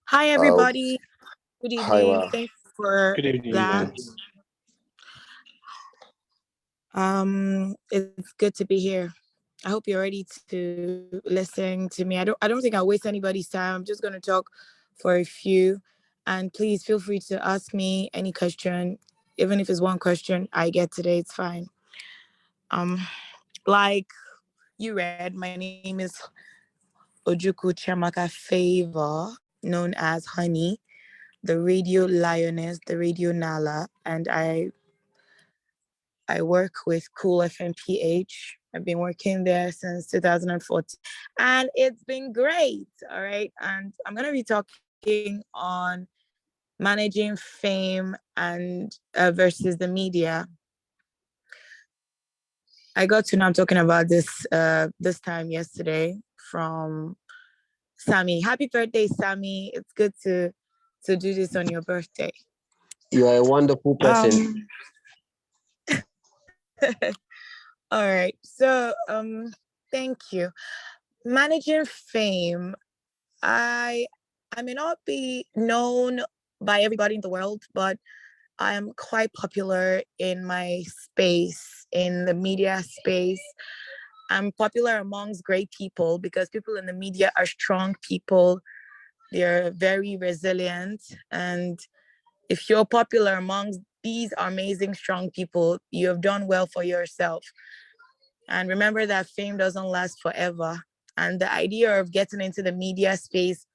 Hi, Uh, everybody. Good Hi, evening. Thanks for Good evening, that. It's good to be here. I hope you're ready to listen to me. I don't think I'll waste anybody's time. I'm just going to talk for a few, and please feel free to ask me any question, even if it's one question I get today. It's fine. Like you read, my name is Ojukwu Favor, known as Honey, the radio lioness, the radio Nala, and I work with Cool FMPH. I've been working there since 2014, and it's been great. All right, and I'm gonna be talking on managing fame and versus the media. I got to know I'm talking about this time yesterday from Sammy. Happy birthday, Sammy! It's good to do this on your birthday. You are a wonderful person. All right. So, thank you. Managing fame. I may not be known by everybody in the world, but I am quite popular in my space, in the media space. I'm popular amongst great people because people in the media are strong people. They're very resilient. And if you're popular amongst these amazing, strong people, you have done well for yourself. And remember that fame doesn't last forever. And the idea of getting into the media space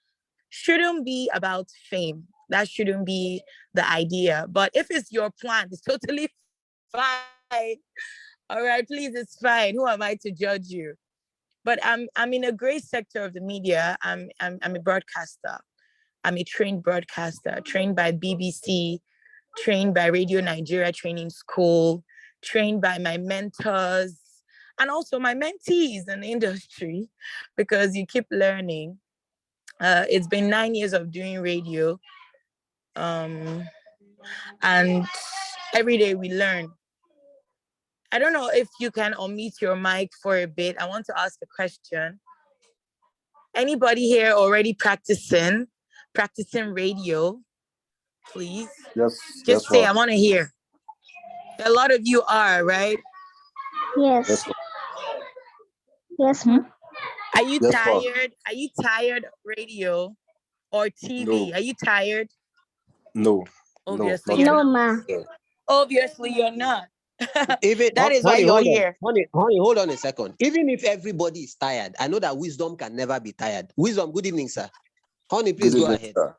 shouldn't be about fame. That shouldn't be the idea. But if it's your plan, it's totally fine. All right, please, it's fine. Who am I to judge you? But I'm in a great sector of the media. I'm a broadcaster. I'm a trained broadcaster, trained by BBC, trained by Radio Nigeria Training School, trained by my mentors, and also my mentees in the industry, because you keep learning. It's been 9 years of doing radio, and every day we learn. I don't know if you can unmute your mic for a bit. I want to ask a question. Anybody here already practicing radio? Please. yes, Just yes, say, ma'am. I want to hear. A lot of you are, right? Yes, Yes. ma'am. Yes, ma'am. Are you Yes, ma'am. tired? Are you tired of radio or TV? No, Are you tired? no, Obviously, not you're at No, not. ma. all. Obviously, you're not. Even That is why honey, you're hold on. here. Honey, hold on a second. Even if everybody is tired, I know that wisdom can never be tired. Wisdom, good evening, sir. Honey, please Good go evening, ahead. sir.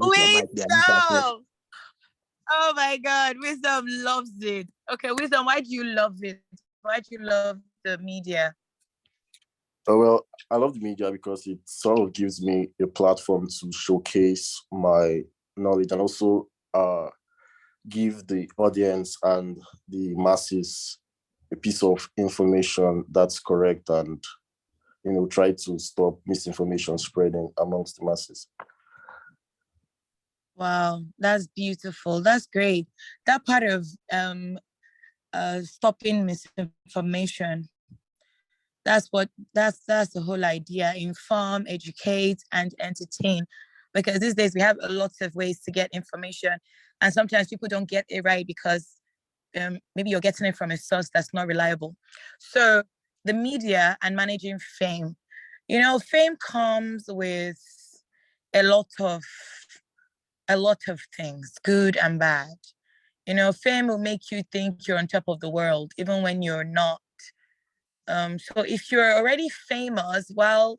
Wisdom! Oh my God, Wisdom loves it. Okay, Wisdom, why do you love it? Why do you love the media? Well, I love the media because it sort of gives me a platform to showcase my knowledge and also give the audience and the masses a piece of information that's correct and try to stop misinformation spreading amongst the masses. Wow, that's beautiful. That's great. That part of stopping misinformation. That's the whole idea. Inform, educate, and entertain. Because these days we have a lot of ways to get information, and sometimes people don't get it right because maybe you're getting it from a source that's not reliable. So the media and managing fame. Fame comes with a lot of things, good and bad. Fame will make you think you're on top of the world, even when you're not. So if you're already famous, while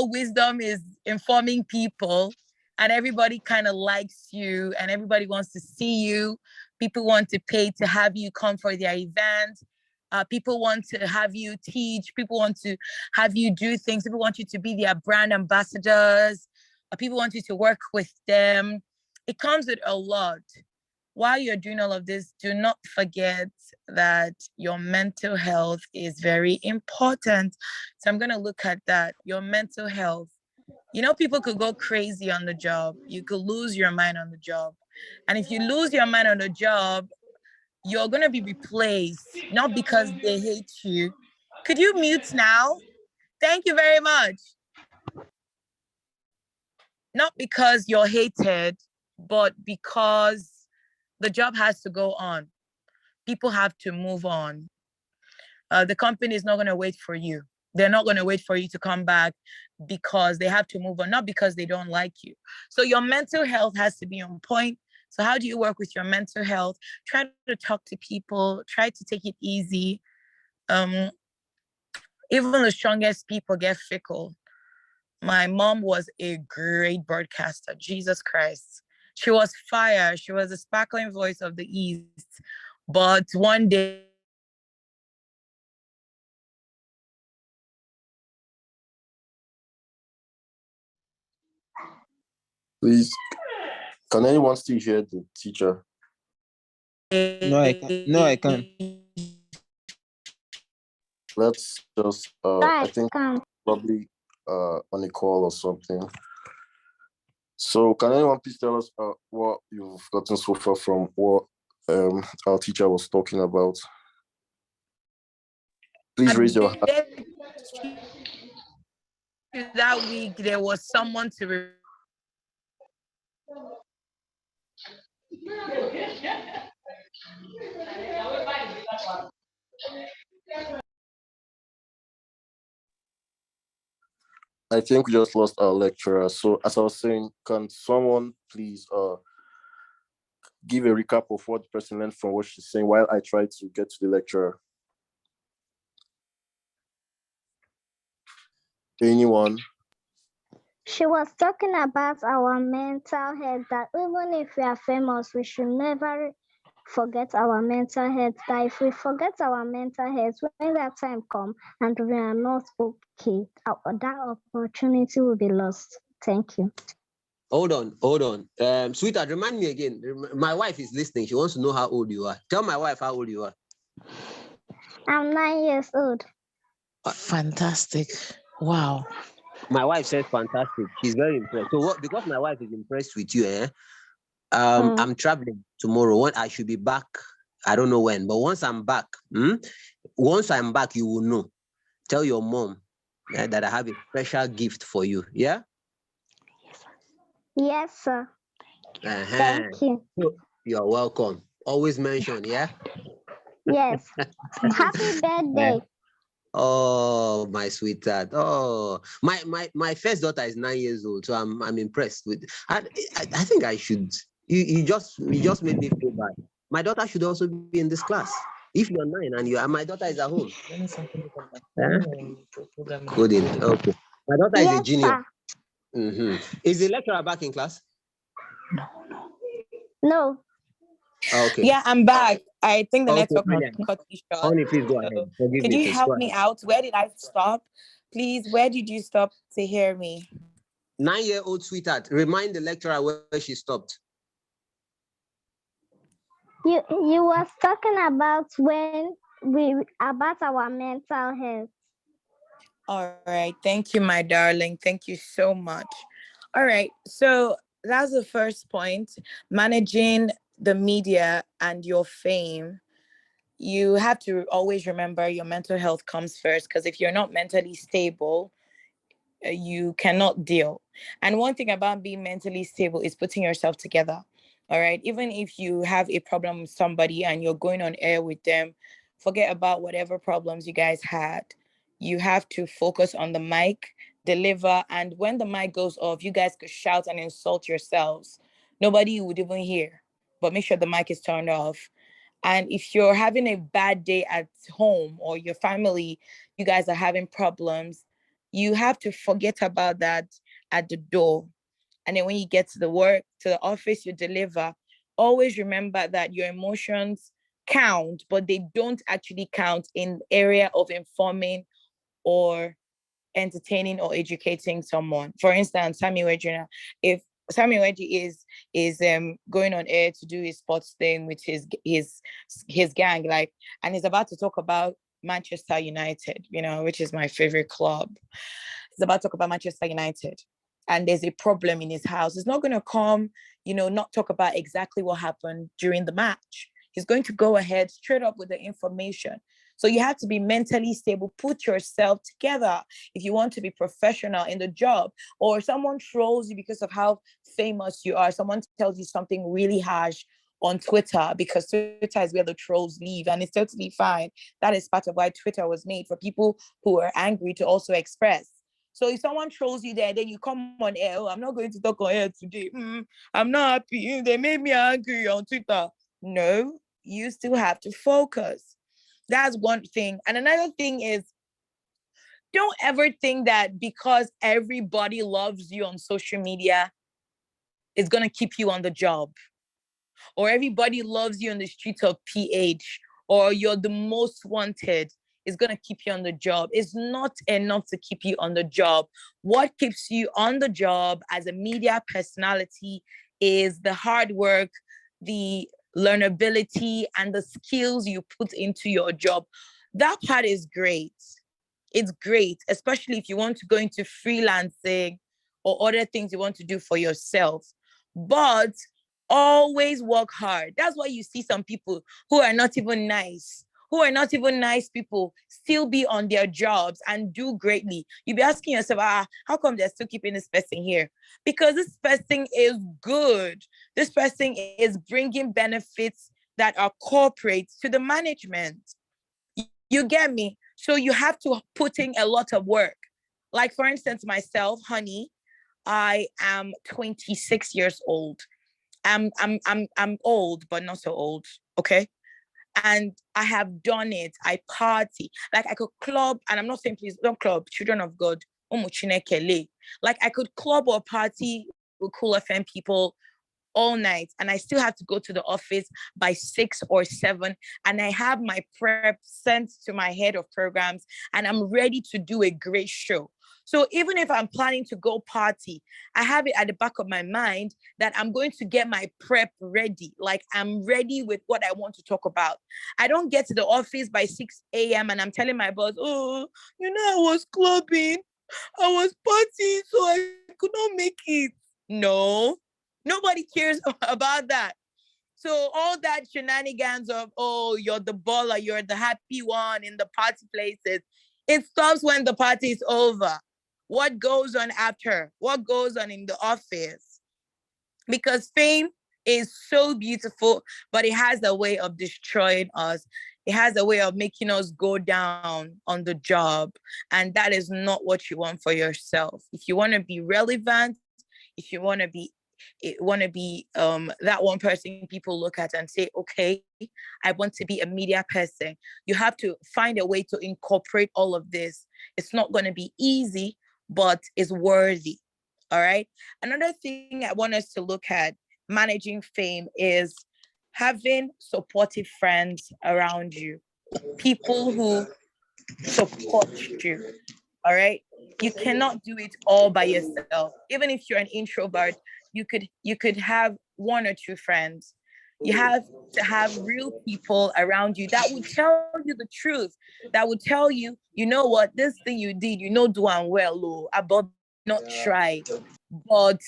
wisdom is informing people, and everybody kind of likes you, and everybody wants to see you, people want to pay to have you come for their event. People want to have you teach. People want to have you do things. People want you to be their brand ambassadors. People want you to work with them. It comes with a lot. While you're doing all of this, do not forget that your mental health is very important. So I'm going to look at that. Your mental health. People could go crazy on the job. You could lose your mind on the job. And if you lose your mind on the job, you're going to be replaced, not because they hate you. Could you mute now? Thank you very much. not because you're hated, but because the job has to go on. People have to move on. The company is not going to wait for you. They're not going to wait for you to come back because they have to move on, not because they don't like you. So your mental health has to be on point. So how do you work with your mental health? Try to talk to people. Try to take it easy. Um, Even the strongest people get fickle. My mom was a great broadcaster. Jesus Christ. She was fire. She was the sparkling voice of the East. But one day, Please, can anyone still hear the teacher? No, I can. No, I can. Let's just, I think probably on a call or something. So can anyone please tell us what you've gotten so far from what our teacher was talking about? Please raise your hand. That week, there was someone to I think we just lost our lecturer. So as I was saying, can someone please give a recap of what the person learned from what she's saying while I try to get to the lecturer? Anyone? She was talking about our mental health, that even if we are famous, we should never forget our mental health. That if we forget our mental health, when that time comes and we are not okay, that opportunity will be lost. Thank you. Hold on. Sweetheart, remind me again. My wife is listening. She wants to know how old you are. Tell my wife how old you are. I'm 9 years old. Fantastic. Wow. My wife says fantastic. She's very impressed. So what? Because my wife is impressed with you, I'm traveling tomorrow. I should be back. I don't know when, but once I'm back, you will know. Tell your mom that I have a special gift for you. Yeah? Yes, sir. Thank you. You're welcome. Always mention, yeah? Yes. Happy birthday. Oh, my sweetheart. Oh, my first daughter is 9 years old, so I'm impressed with. I think I should. You just made me feel bad. My daughter should also be in this class. If you're 9 and my daughter is at home. Couldn't. Okay. My daughter is a junior. Is the lecturer back in class? No. Okay. Yeah, I'm back. I think the network cut me short. Honey, please go ahead. Could you help me out? Where did I stop? Please, where did you stop to hear me? 9-year-old sweetheart, remind the lecturer where she stopped. You was talking about about our mental health. All right. Thank you, my darling. Thank you so much. All right. So that's the first point. Managing the media and your fame. You have to always remember your mental health comes first, because if you're not mentally stable, you cannot deal. And one thing about being mentally stable is putting yourself together. All right. Even if you have a problem with somebody and you're going on air with them, forget about whatever problems you guys had. You have to focus on the mic, deliver. And when the mic goes off, you guys could shout and insult yourselves. Nobody would even hear, but make sure the mic is turned off. And if you're having a bad day at home or your family, you guys are having problems, you have to forget about that at the door. And then when you get to the office, you deliver. Always remember that your emotions count, but they don't actually count in area of informing or entertaining or educating someone. For instance, Sammy Wedgina, if Sammy Wedgie is going on air to do his sports thing with his gang, like, and he's about to talk about Manchester United, which is my favorite club. He's about to talk about Manchester United, and there's a problem in his house. He's not going to come, not talk about exactly what happened during the match. He's going to go ahead straight up with the information. So you have to be mentally stable. Put yourself together if you want to be professional in the job. Or someone trolls you because of how famous you are. Someone tells you something really harsh on Twitter, because Twitter is where the trolls live, and it's totally fine. That is part of why Twitter was made, for people who are angry to also express. So if someone trolls you there, then you come on air. Oh, I'm not going to talk on air today. I'm not happy. They made me angry on Twitter. No, you still have to focus. That's one thing. And another thing is, don't ever think that because everybody loves you on social media, it's going to keep you on the job. Or everybody loves you on the streets of PH, or you're the most wanted, is going to keep you on the job. It's not enough to keep you on the job. What keeps you on the job as a media personality is the hard work, the learnability, and the skills you put into your job. That part is great. It's great, especially if you want to go into freelancing or other things you want to do for yourself. But always work hard. That's why you see some people who are not even nice, people, still be on their jobs and do greatly. You'll be asking yourself, how come they're still keeping this person here? Because this person is good. This person is bringing benefits that are corporate to the management. You get me? So you have to put in a lot of work. Like, for instance, myself, honey, I am 26 years old. I'm old, but not so old, okay? And I have done it. I party. Like, I could club, and I'm not saying please don't club, children of God. Like, I could club or party with Cool FM people all night, and I still have to go to the office by 6 or 7, and I have my prep sent to my head of programs, and I'm ready to do a great show. So even if I'm planning to go party, I have it at the back of my mind that I'm going to get my prep ready. Like, I'm ready with what I want to talk about. I don't get to the office by 6 a.m. and I'm telling my boss, oh, I was clubbing, I was partying, so I could not make it. No, nobody cares about that. So all that shenanigans of, oh, you're the baller, you're the happy one in the party places, it stops when the party is over. What goes on after? What goes on in the office? Because fame is so beautiful, but it has a way of destroying us. It has a way of making us go down on the job. And that is not what you want for yourself. If you want to be relevant, if you want to be that one person people look at and say, okay, I want to be a media person, you have to find a way to incorporate all of this. It's not going to be easy, but it's worthy. All right. Another thing I want us to look at managing fame is having supportive friends around you, people who support you. All right. You cannot do it all by yourself. Even if you're an introvert, you could have one or two friends. You have to have real people around you that will tell you the truth, that will tell you, you know what, this thing you did, do well, about not try, but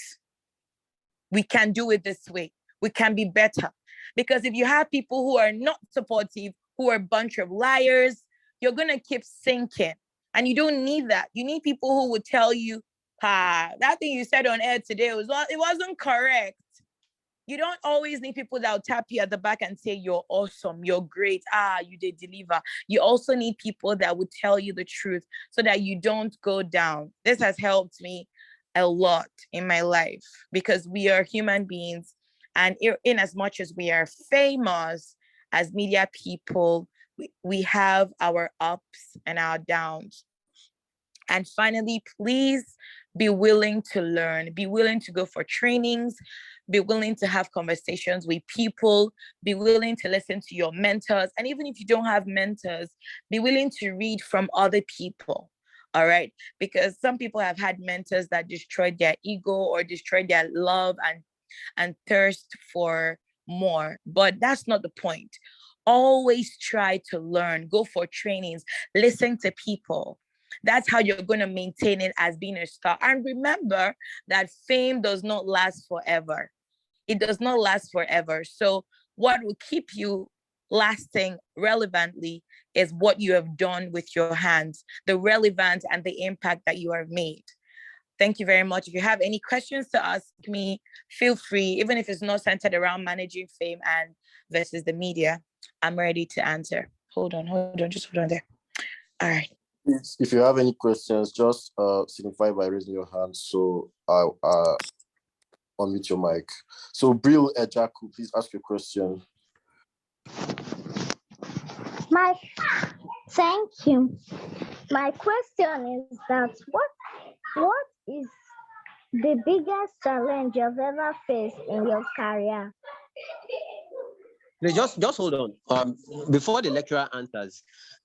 we can do it this way. We can be better. Because if you have people who are not supportive, who are a bunch of liars, you're going to keep sinking. And you don't need that. You need people who would tell you, that thing you said on air today, it wasn't correct. You don't always need people that will tap you at the back and say, you're awesome, you're great, you did deliver. You also need people that would tell you the truth so that you don't go down. This has helped me a lot in my life, because we are human beings. And in as much as we are famous as media people, we have our ups and our downs. And finally, please be willing to learn, be willing to go for trainings, be willing to have conversations with people, be willing to listen to your mentors. And even if you don't have mentors, be willing to read from other people. All right. Because some people have had mentors that destroyed their ego or destroyed their love and thirst for more. But that's not the point. Always try to learn, go for trainings, listen to people. That's how you're going to maintain it as being a star. And remember that fame does not last forever. It does not last forever. So what will keep you lasting relevantly is what you have done with your hands, the relevance and the impact that you have made. Thank you very much. If you have any questions to ask me, feel free, even if it's not centered around managing fame and versus the media, I'm ready to answer. Hold on, just hold on there. All right. If you have any questions, just signify by raising your hand. So I'll unmute your mic. So Brill Ojukwu, please ask your question. Thank you. My question is that what is the biggest challenge you've ever faced in your career? Just hold on. Before the lecturer answers,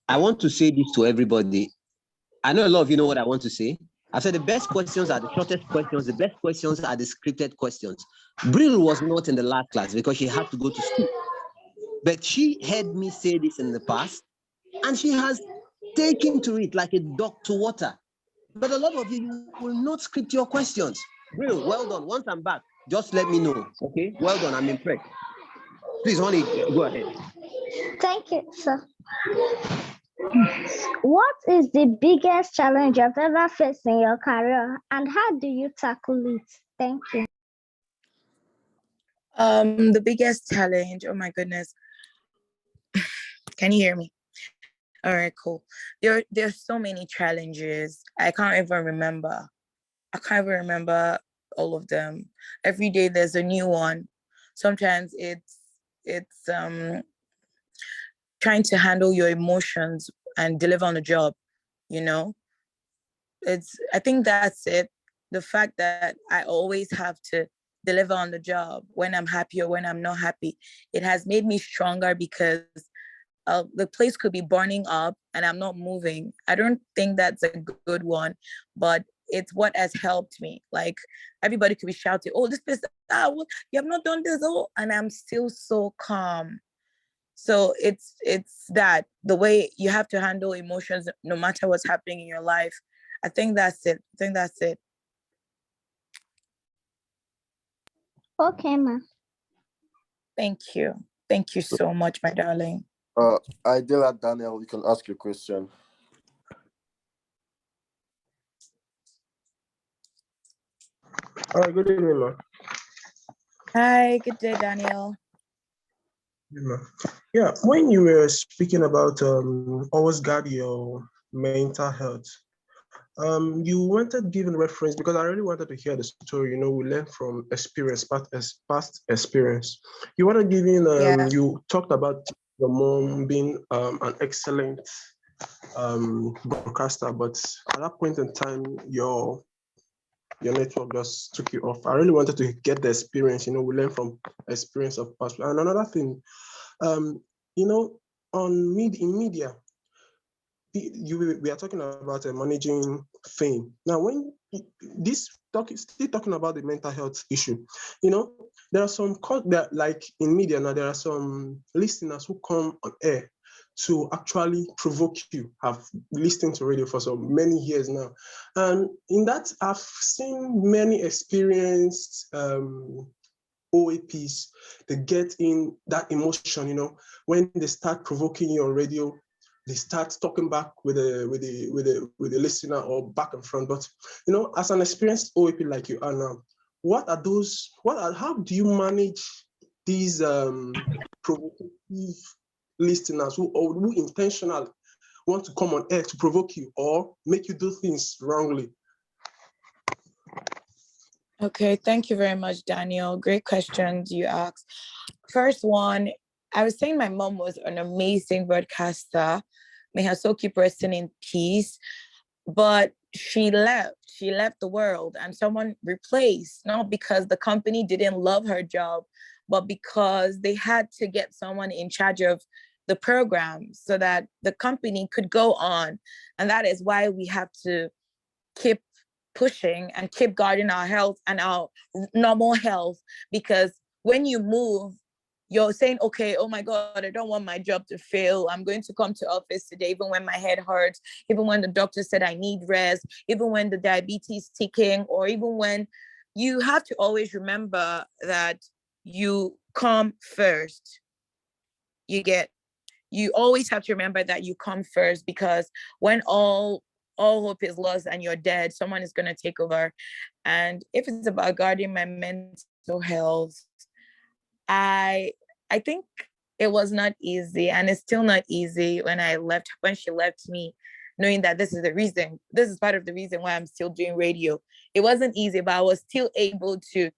I want to say this to everybody. I know a lot of you know what I want to say. I said the best questions are the shortest questions. The best questions are the scripted questions. Brill was not in the last class because she had to go to school. But she heard me say this in the past, and she has taken to it like a duck to water. But a lot of you will not script your questions. Brill, well done. Once I'm back, just let me know. Okay? Well done. I'm impressed. Please, honey, go ahead. Thank you, sir. What is the biggest challenge you've ever faced in your career, and how do you tackle it? Thank you. The biggest challenge, oh my goodness. Can you hear me? All right, cool. There's so many challenges. I can't even remember all of them. Every day there's a new one. Sometimes it's trying to handle your emotions and deliver on the job, you know? I think that's it. The fact that I always have to deliver on the job when I'm happy or when I'm not happy, it has made me stronger because the place could be burning up and I'm not moving. I don't think that's a good one, but it's what has helped me. Like everybody could be shouting, "Oh, this person, you have not done this," oh, and I'm still so calm. So it's that the way you have to handle emotions, no matter what's happening in your life. I think that's it. Okay, ma. Thank you. Thank you so much, my darling. Idela Daniel, you can ask your question. Good evening, ma. Hi, good day, Daniel. Yeah, when you were speaking about always guard your mental health, you wanted giving reference because I really wanted to hear the story. You know, we learn from experience, past experience. You wanted giving you talked about your mom being an excellent broadcaster, but at that point in time, your network just took you off. I really wanted to get the experience. You know, we learn from experience of past. And another thing, you know, in media, we are talking about managing fame. Now, when still talking about the mental health issue, you know, there are some like in media now, there are some listeners who come on air to actually provoke you. Have listened to radio for so many years now, and in that I've seen many experienced OAPs. They get in that emotion, you know, when they start provoking you on radio. They start talking back with the listener or back and front. But you know, as an experienced OAP like you are now, how do you manage these provocative listeners who intentionally want to come on air to provoke you or make you do things wrongly? Okay, thank you very much, Daniel. Great questions you asked. First one, I was saying my mom was an amazing broadcaster. May her soul keep resting in peace. But she left the world and someone replaced, not because the company didn't love her job, but because they had to get someone in charge of the program so that the company could go on. And that is why we have to keep pushing and keep guarding our health and our normal health, because when you move, you're saying, okay, oh my God, I don't want my job to fail. I'm going to come to office today, even when my head hurts, even when the doctor said I need rest, even when the diabetes ticking, or even when you have to always remember that you come first. You you always have to remember that you come first, because when all hope is lost and you're dead, someone is going to take over. And if it's about guarding my mental health, I think it was not easy, and it's still not easy when she left me, knowing that this is part of the reason why I'm still doing radio. It wasn't easy, but I was still able to,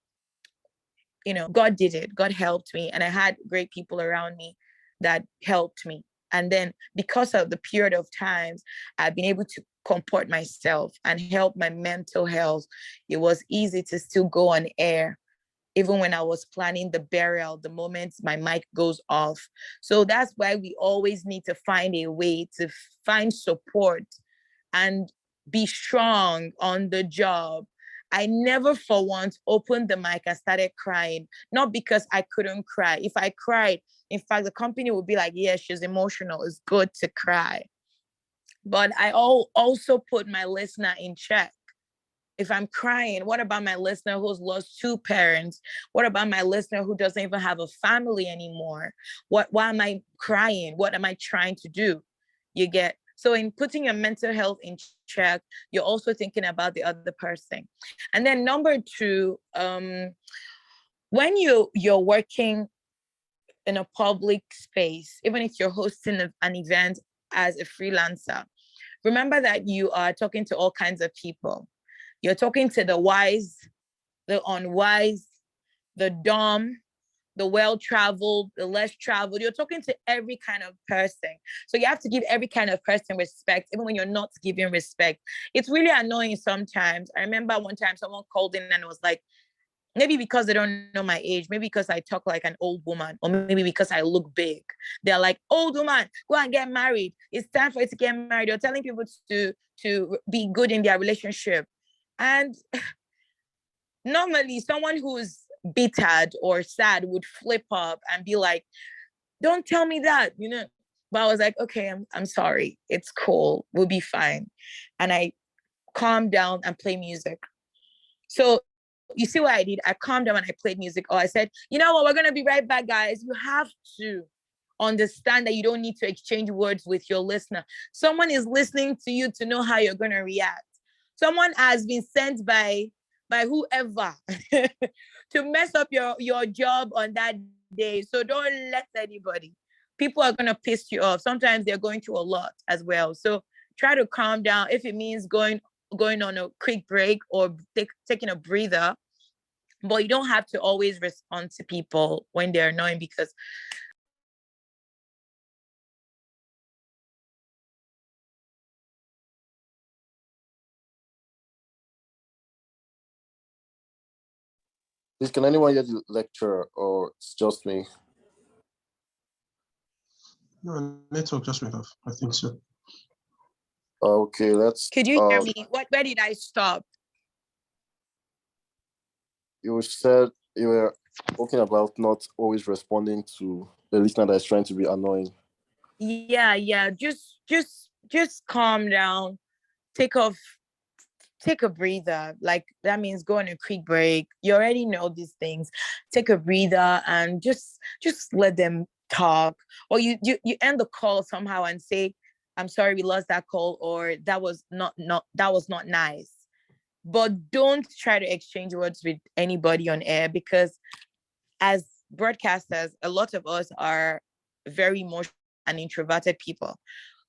God did it. God helped me, and I had great people around me that helped me. And then because of the period of times, I've been able to comport myself and help my mental health. It was easy to still go on air, even when I was planning the burial, the moment my mic goes off. So that's why we always need to find a way to find support and be strong on the job. I never for once opened the mic and started crying, not because I couldn't cry. If I cried, in fact, the company would be like, yeah, she's emotional. It's good to cry. But I also put my listener in check. If I'm crying, what about my listener who's lost 2 parents? What about my listener who doesn't even have a family anymore? Why am I crying? What am I trying to do? You get? So in putting your mental health in check, you're also thinking about the other person. And then number 2, when you're working in a public space, even if you're hosting an event as a freelancer, remember that you are talking to all kinds of people. You're talking to the wise, the unwise, the dumb, the well-traveled, the less traveled. You're talking to every kind of person. So you have to give every kind of person respect, even when you're not giving respect. It's really annoying sometimes. I remember one time someone called in and was like, maybe because they don't know my age, maybe because I talk like an old woman, or maybe because I look big. They're like, old woman, go and get married. It's time for you to get married. You're telling people to be good in their relationship. And normally someone who's bittered or sad would flip up and be like, don't tell me that, But I was like, okay, I'm sorry. It's cool. We'll be fine. And I calmed down and play music. So you see what I did? I calmed down and I played music. Or I said, you know what? We're going to be right back, guys. You have to understand that you don't need to exchange words with your listener. Someone is listening to you to know how you're going to react. Someone has been sent by whoever to mess up your job on that day. So don't let anybody. People are going to piss you off. Sometimes they're going through a lot as well. So try to calm down. If it means going on a quick break or taking a breather, but you don't have to always respond to people when they're annoying, because Please, can anyone hear the lecturer, or it's just me? No, network just went off. I think so. Okay, let's. Could you hear me? Where did I stop? You said you were talking about not always responding to the listener that is trying to be annoying. Yeah. Just calm down. Take a breather. Like, that means go on a quick break. You already know these things. Take a breather and just let them talk. Or you end the call somehow and say, I'm sorry we lost that call, or that was not nice. But don't try to exchange words with anybody on air, because as broadcasters, a lot of us are very emotional and introverted people.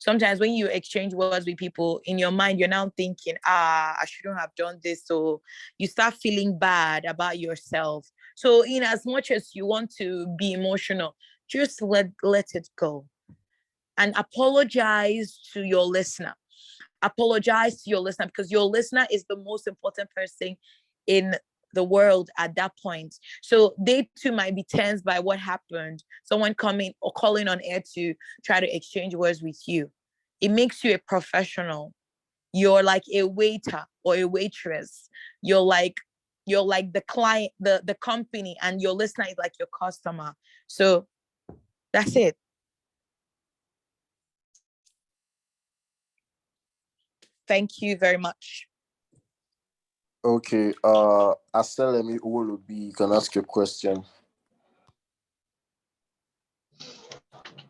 Sometimes when you exchange words with people, in your mind, you're now thinking, I shouldn't have done this. So you start feeling bad about yourself. So in as much as you want to be emotional, just let it go. And apologize to your listener. Apologize to your listener, because your listener is the most important person in the world at that point. So they too might be tensed by what happened. Someone coming or calling on air to try to exchange words with you. It makes you a professional. You're like a waiter or a waitress. You're like the client, the company, and your listener is like your customer. So that's it. Thank you very much. Okay, Aselemi Owolobi, you can ask your question.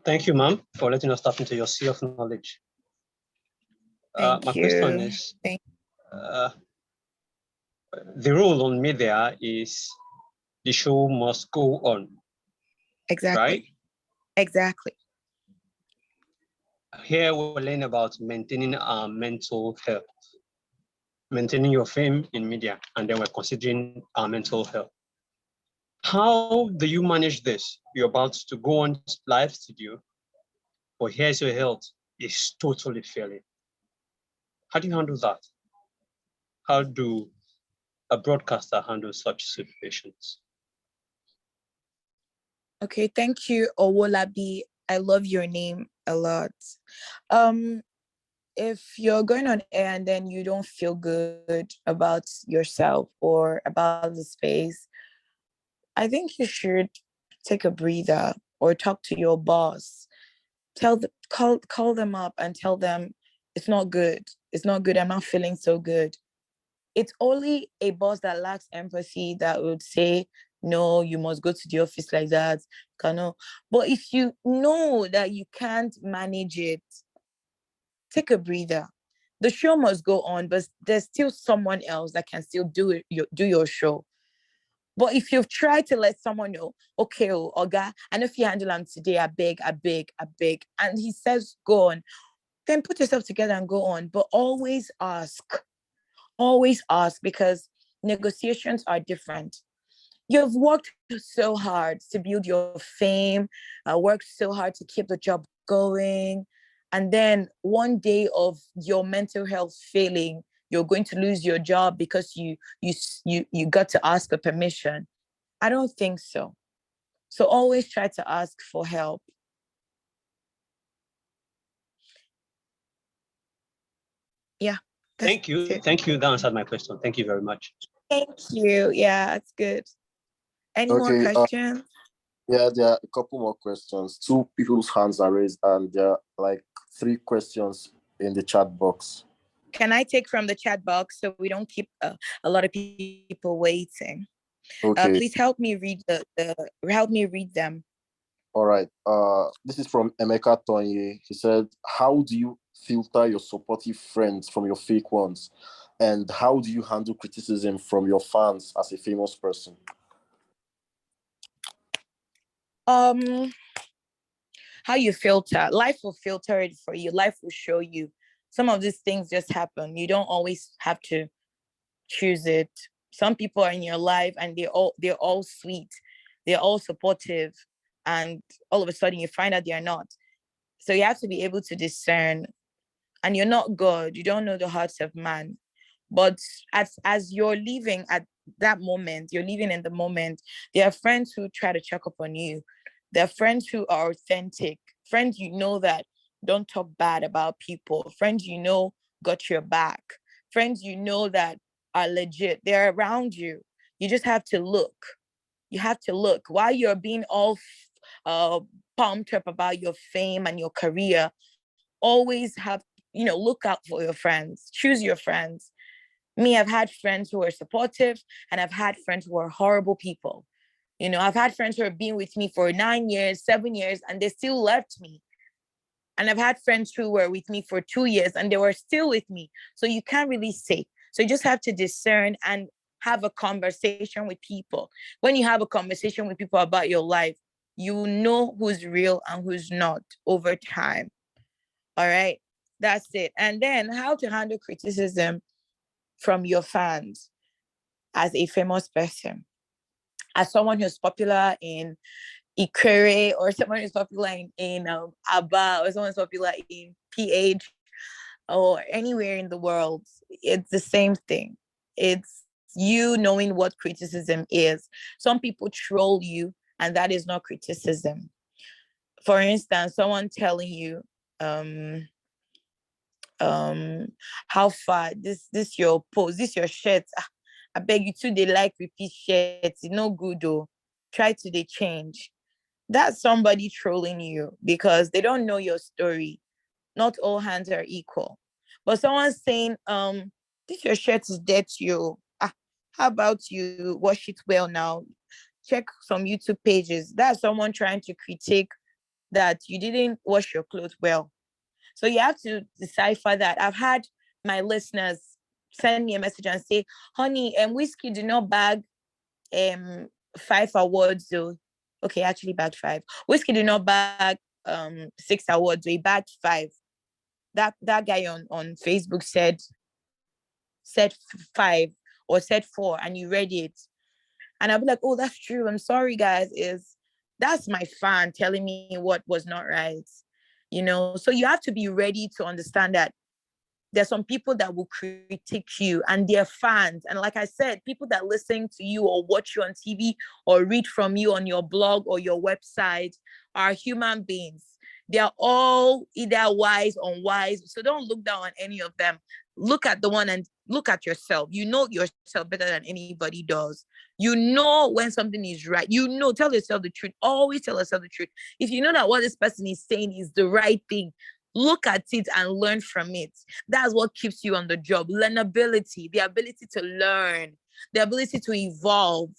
Thank you, ma'am, for letting us tap into your sea of knowledge. My question is, the rule on media is the show must go on. Exactly. Right? Exactly. Here we're learning about maintaining our mental health, maintaining your fame in media, and then we're considering our mental health. How do you manage this? You're about to go on live studio, but here's your health is totally failing. How do you handle that? How do a broadcaster handle such situations? Okay, thank you, Owolabi. I love your name a lot. If you're going on air and then you don't feel good about yourself or about the space, I think you should take a breather or talk to your boss. Call them up and tell them it's not good. It's not good. I'm not feeling so good. It's only a boss that lacks empathy that would say, no, you must go to the office like that. But if you know that you can't manage it, take a breather. The show must go on, but there's still someone else that can still do your show. But if you've tried to let someone know, okay, Oga, I know if you handle them today, I beg, and he says go on, then put yourself together and go on. But always ask, because negotiations are different. You've worked so hard to build your fame, worked so hard to keep the job going. And then one day of your mental health failing, you're going to lose your job because you got to ask for permission. I don't think so. So always try to ask for help. Yeah. Thank you. It. Thank you. That answered my question. Thank you very much. Thank you. Yeah, that's good. Any more questions? Yeah, there are a couple more questions. 2 people's hands are raised, and there are like 3 questions in the chat box. Can I take from the chat box so we don't keep a lot of people waiting? Okay. Please help me read them. All right. This is from Emeka Tonye. He said, "How do you filter your supportive friends from your fake ones, and how do you handle criticism from your fans as a famous person?" How you filter. Life will filter it for you. Life will show you. Some of these things just happen. You don't always have to choose it. Some people are in your life and they're all sweet. They're all supportive. And all of a sudden you find out they are not. So you have to be able to discern. And you're not God. You don't know the hearts of man. But as you're living at that moment, you're living in the moment, there are friends who try to check up on you. There are friends who are authentic. Friends you know that don't talk bad about people. Friends you know got your back. Friends you know that are legit. They're around you. You just have to look. You have to look. While you're being all pumped up about your fame and your career, always have, look out for your friends. Choose your friends. Me, I've had friends who are supportive and I've had friends who are horrible people. I've had friends who have been with me for 9 years, 7 years, and they still left me. And I've had friends who were with me for 2 years and they were still with me. So you can't really say. So you just have to discern and have a conversation with people. When you have a conversation with people about your life, you know who's real and who's not over time. All right. That's it. And then how to handle criticism from your fans as a famous person, as someone who's popular in Ikere, or someone who's popular in Aba, or someone who's popular in PH, or anywhere in the world. It's the same thing. It's you knowing what criticism is. Some people troll you, and that is not criticism. For instance, someone telling you, how far this your pose, this your shirt, I beg you too, they like repeat shirts, no good though, try to they change. That's somebody trolling you because they don't know your story. Not all hands are equal. But someone's saying, this your shirt is dirty, you, how about you wash it well now, check some YouTube pages. That's someone trying to critique that you didn't wash your clothes well. So you have to decipher that. I've had my listeners send me a message and say, honey, Whiskey did not bag 5 awards though. Okay, actually bagged 5. Whiskey did not bag 6 awards, so he bagged 5. That guy on Facebook said 5 or said 4, and you read it. And I'll be like, oh, that's true. I'm sorry, guys. That's my fan telling me what was not right. So you have to be ready to understand that there's some people that will critique you and they're fans. And like I said, people that listen to you or watch you on TV or read from you on your blog or your website are human beings. They are all either wise or unwise. So don't look down on any of them. Look at the one and look at yourself. You know yourself better than anybody does. You know when something is right. Tell yourself the truth. Always tell yourself the truth. If you know that what this person is saying is the right thing, look at it and learn from it. That's what keeps you on the job. Learnability, the ability to learn, the ability to evolve.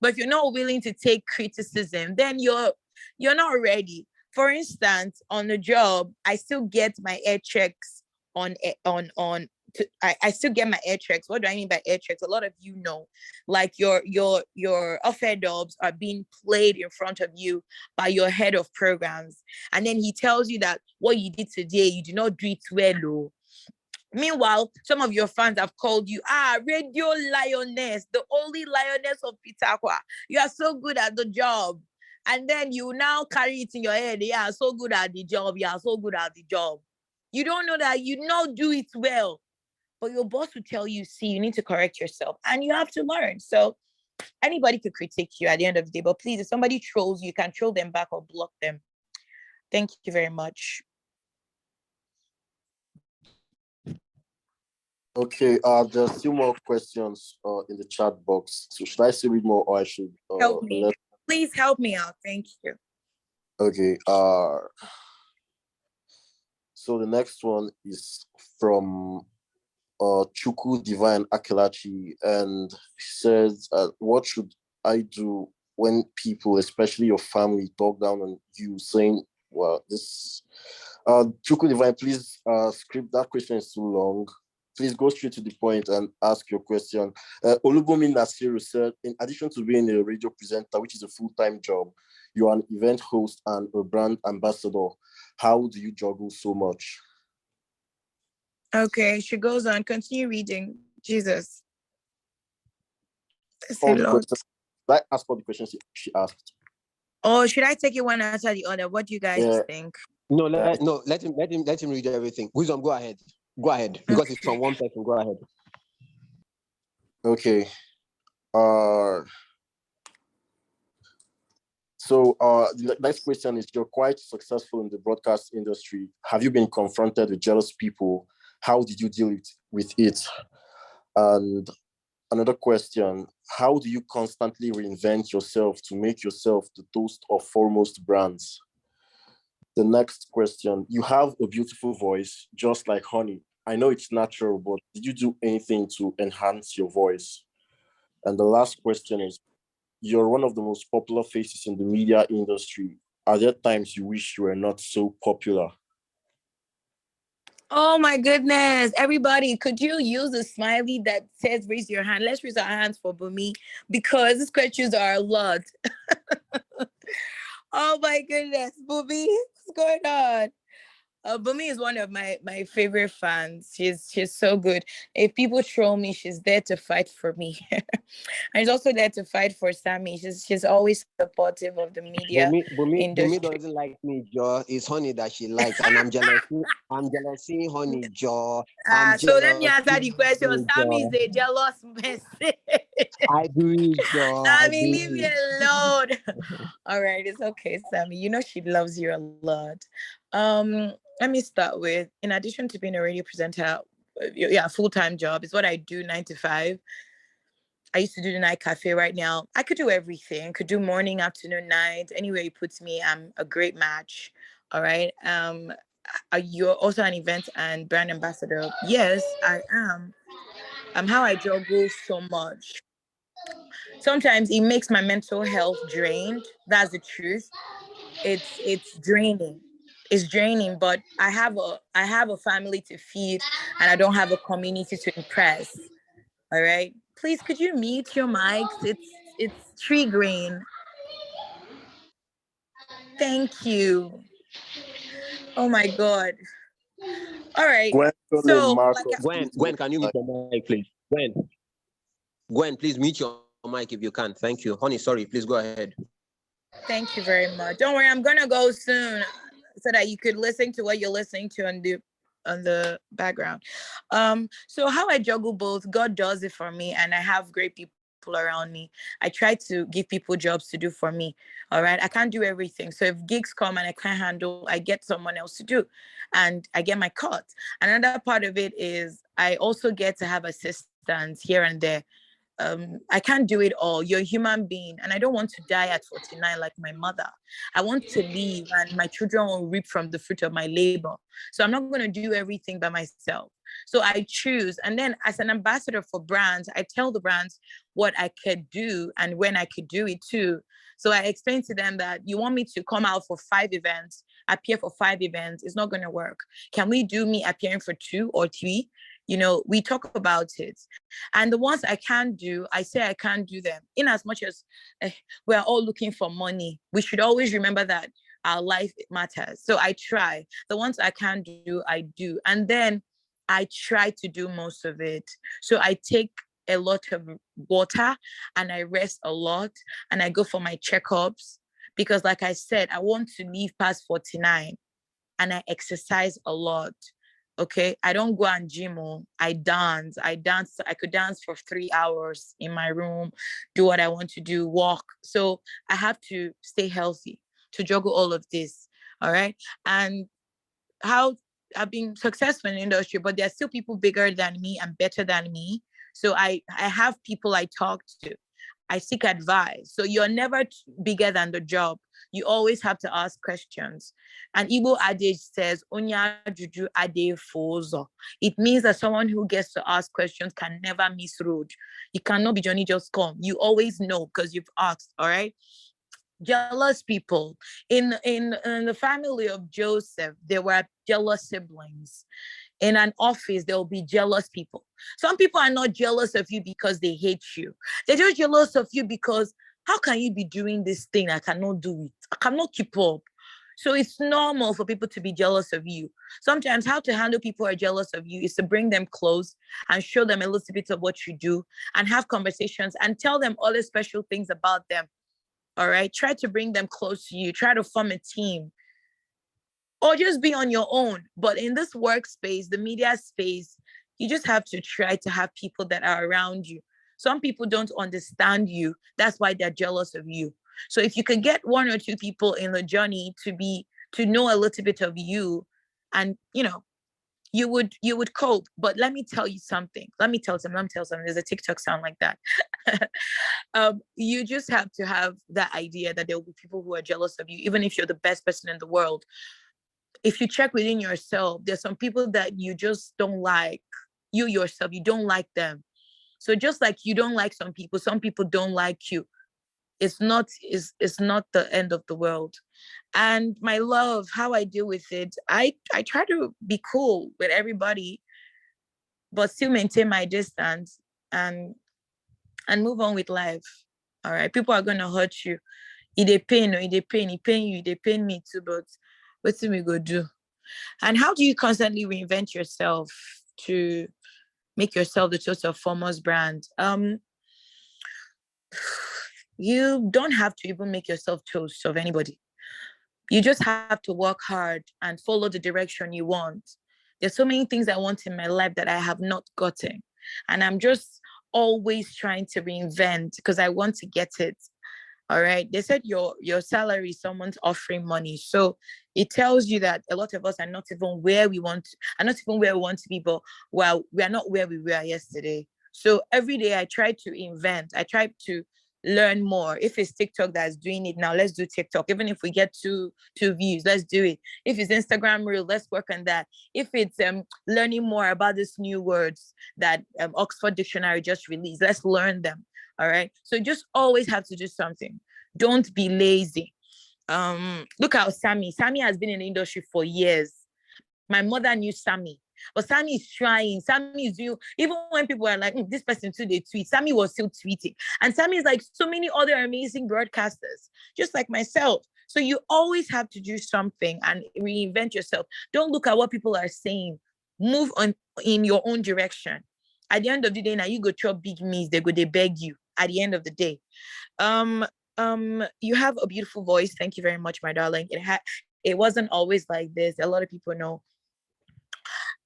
But if you're not willing to take criticism, then you're not ready. For instance, on the job, I still get my air checks I still get my air checks. What do I mean by air checks? A lot of you know, like your off-air dubs are being played in front of you by your head of programs. And then he tells you that what you did today, you do not do it well. Oh. Meanwhile, some of your fans have called you, radio lioness, the only lioness of Pitakwa. You are so good at the job. And then you now carry it in your head. Yeah, so good at the job. Yeah, so good at the job. You don't know that you not do it well. But your boss will tell you, see, you need to correct yourself. And you have to learn. So anybody could critique you at the end of the day. But please, if somebody trolls you, you can troll them back or block them. Thank you very much. Okay, there's still more questions in the chat box. So should I still read more or I should help me? Please help me out. Thank you. Okay. So the next one is from Ojukwu Divine Akelachi, and he says, what should I do when people, especially your family, talk down on you, saying, well, this Ojukwu Divine, please script that question is too long. Please go straight to the point and ask your question. Olubomi Nasiru said, in addition to being a radio presenter, which is a full-time job, you are an event host and a brand ambassador. How do you juggle so much? Okay, she goes on. Continue reading. Jesus. All the questions. I asked all the questions she asked. Oh, should I take it one after the other? What do you guys think? No, let him read everything. Wisdom, go ahead. Go ahead. Because it's from one person. Go ahead. Okay. So the next question is, you're quite successful in the broadcast industry. Have you been confronted with jealous people? How did you deal with it? And another question, how do you constantly reinvent yourself to make yourself the toast of foremost brands? The next question, you have a beautiful voice, just like honey. I know it's natural, but did you do anything to enhance your voice? And the last question is, you're one of the most popular faces in the media industry. Are there times you wish you were not so popular? Oh my goodness. Everybody, could you use a smiley that says raise your hand? Let's raise our hands for Bumi, because these questions are a lot. Oh my goodness. Bumi, what's going on? Bumi is one of my favorite fans. She's so good. If people troll me, she's there to fight for me. And she's also there to fight for Sammy. She's always supportive of the media industry. Bumi doesn't like me, Joe. It's honey that she likes, and I'm jealous. I'm jealous seeing honey, Joe. So let me answer the question. Sammy is a jealous person. I do it, Joe. Sammy, leave me alone. All right, it's okay, Sammy. You know she loves you a lot. Let me start with, in addition to being a radio presenter, full-time job is what I do 9 to 5. I used to do the night cafe. Right now, I could do everything. I could do morning, afternoon, night. Anywhere you put me, I'm a great match. All right. You're also an event and brand ambassador. Yes, I am. How I juggle so much. Sometimes it makes my mental health drained. That's the truth. it's draining. It's draining, but I have a family to feed, and I don't have a community to impress. All right. Please, could you mute your mics? It's triggering. Thank you. Oh my God. All right. Gwendolyn So, like, Marcus, please Gwen, mute can you your mute your mic, please? Gwen, please mute your mic if you can. Thank you. Honey, sorry, please go ahead. thank you very much. Don't worry, I'm gonna go soon so that you could listen to what you're listening to on the background. So how I juggle both, God does it for me, and I have great people around me. I try to give people jobs to do for me. All right. I can't do everything. So if gigs come and I can't handle, I get someone else to do, and I get my cut. Another part of it is I also get to have assistants here and there. I can't do it all. You're a human being, and I don't want to die at 49 like my mother. I want to leave, and my children will reap from the fruit of my labor. So I'm not going to do everything by myself. So I choose. And then, as an ambassador for brands, I tell the brands what I could do and when I could do it too. So I explain to them that you want me to come out for 5 events, appear for 5 events. It's not going to work. Can we do me appearing for 2 or 3? We talk about it. And the ones I can't do, I say I can't do them. In as much as we're all looking for money, we should always remember that our life matters. So I try. The ones I can't do, I do. And then I try to do most of it. So I take a lot of water, and I rest a lot, and I go for my checkups, because like I said, I want to live past 49, and I exercise a lot. Okay, I don't go and gym. I dance. I could dance for 3 hours in my room, do what I want to do, walk. So I have to stay healthy to juggle all of this. All right. And how I've been successful in the industry, but there are still people bigger than me and better than me. So I have people I talk to. I seek advice. So you're never bigger than the job. You always have to ask questions. And Igbo adage says, "Onya juju ade fozo." It means that someone who gets to ask questions can never miss road. You cannot be Johnny just come. You always know because you've asked. All right. Jealous people in the family of Joseph, there were jealous siblings. In an office, there will be jealous people. Some people are not jealous of you because they hate you. They're just jealous of you because how can you be doing this thing? I cannot do it. I cannot keep up. So it's normal for people to be jealous of you. Sometimes how to handle people who are jealous of you is to bring them close and show them a little bit of what you do and have conversations and tell them all the special things about them. All right. Try to bring them close to you. Try to form a team, or just be on your own. But in this workspace, the media space, you just have to try to have people that are around you. Some people don't understand you. That's why they're jealous of you. So if you could get 1 or 2 people in the journey to know a little bit of you, and you would cope. But let me tell you something. There's a TikTok sound like that. You just have to have that idea that there will be people who are jealous of you, even if you're the best person in the world. If you check within yourself, there's some people that you just don't like. You yourself, you don't like them. So just like you don't like some people don't like you. It's not the end of the world. And my love, how I deal with it, I try to be cool with everybody, but still maintain my distance and move on with life. All right. People are gonna hurt you. They pain, or they pain you, they pain me too, but what's we go do? And how do you constantly reinvent yourself to make yourself the total foremost brand? You don't have to even make yourself toast of anybody. You just have to work hard and follow the direction you want. There's so many things I want in my life that I have not gotten. And I'm just always trying to reinvent because I want to get it. All right. They said your salary, someone's offering money. So it tells you that a lot of us are not even where we want to be, but well, we are not where we were yesterday. So every day I try to invent, I try to learn more. If it's TikTok that's doing it now, let's do TikTok. Even if we get two views, let's do it. If it's Instagram reel, let's work on that. If it's learning more about these new words that Oxford Dictionary just released, let's learn them. All right. So just always have to do something. Don't be lazy. Look at Sammy. Sammy has been in the industry for years. My mother knew Sammy, but Sammy is trying. Sammy is doing, even when people are like, this person too, they tweet, Sammy was still tweeting. And Sammy is like so many other amazing broadcasters, just like myself. So you always have to do something and reinvent yourself. Don't look at what people are saying. Move on in your own direction. At the end of the day, now you go chop big meals, they beg you at the end of the day. You have a beautiful voice. Thank you very much, my darling. It wasn't always like this. A lot of people know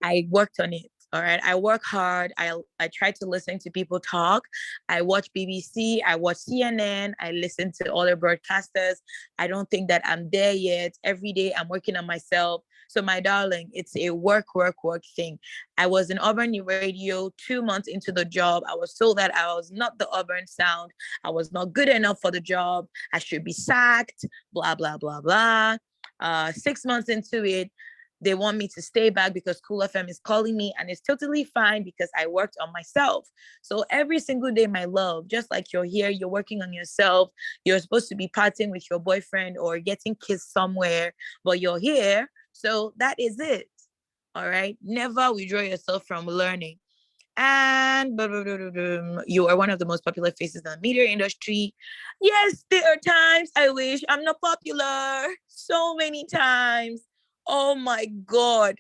I worked on it. All right. I work hard. I try to listen to people talk. I watch BBC. I watch CNN. I listen to other broadcasters. I don't think that I'm there yet. Every day I'm working on myself. So my darling, it's a work thing. I was in Urban Radio 2 months into the job. I was told that I was not the urban sound. I was not good enough for the job. I should be sacked, blah, blah, blah, blah. 6 months into it, they want me to stay back because Cool FM is calling me, and it's totally fine because I worked on myself. So every single day, my love, just like you're here, you're working on yourself. You're supposed to be partying with your boyfriend or getting kissed somewhere, but you're here. So that is it. All right. Never withdraw yourself from learning. And you are one of the most popular faces in the media industry. Yes, there are times I wish I'm not popular. So many times. Oh my God.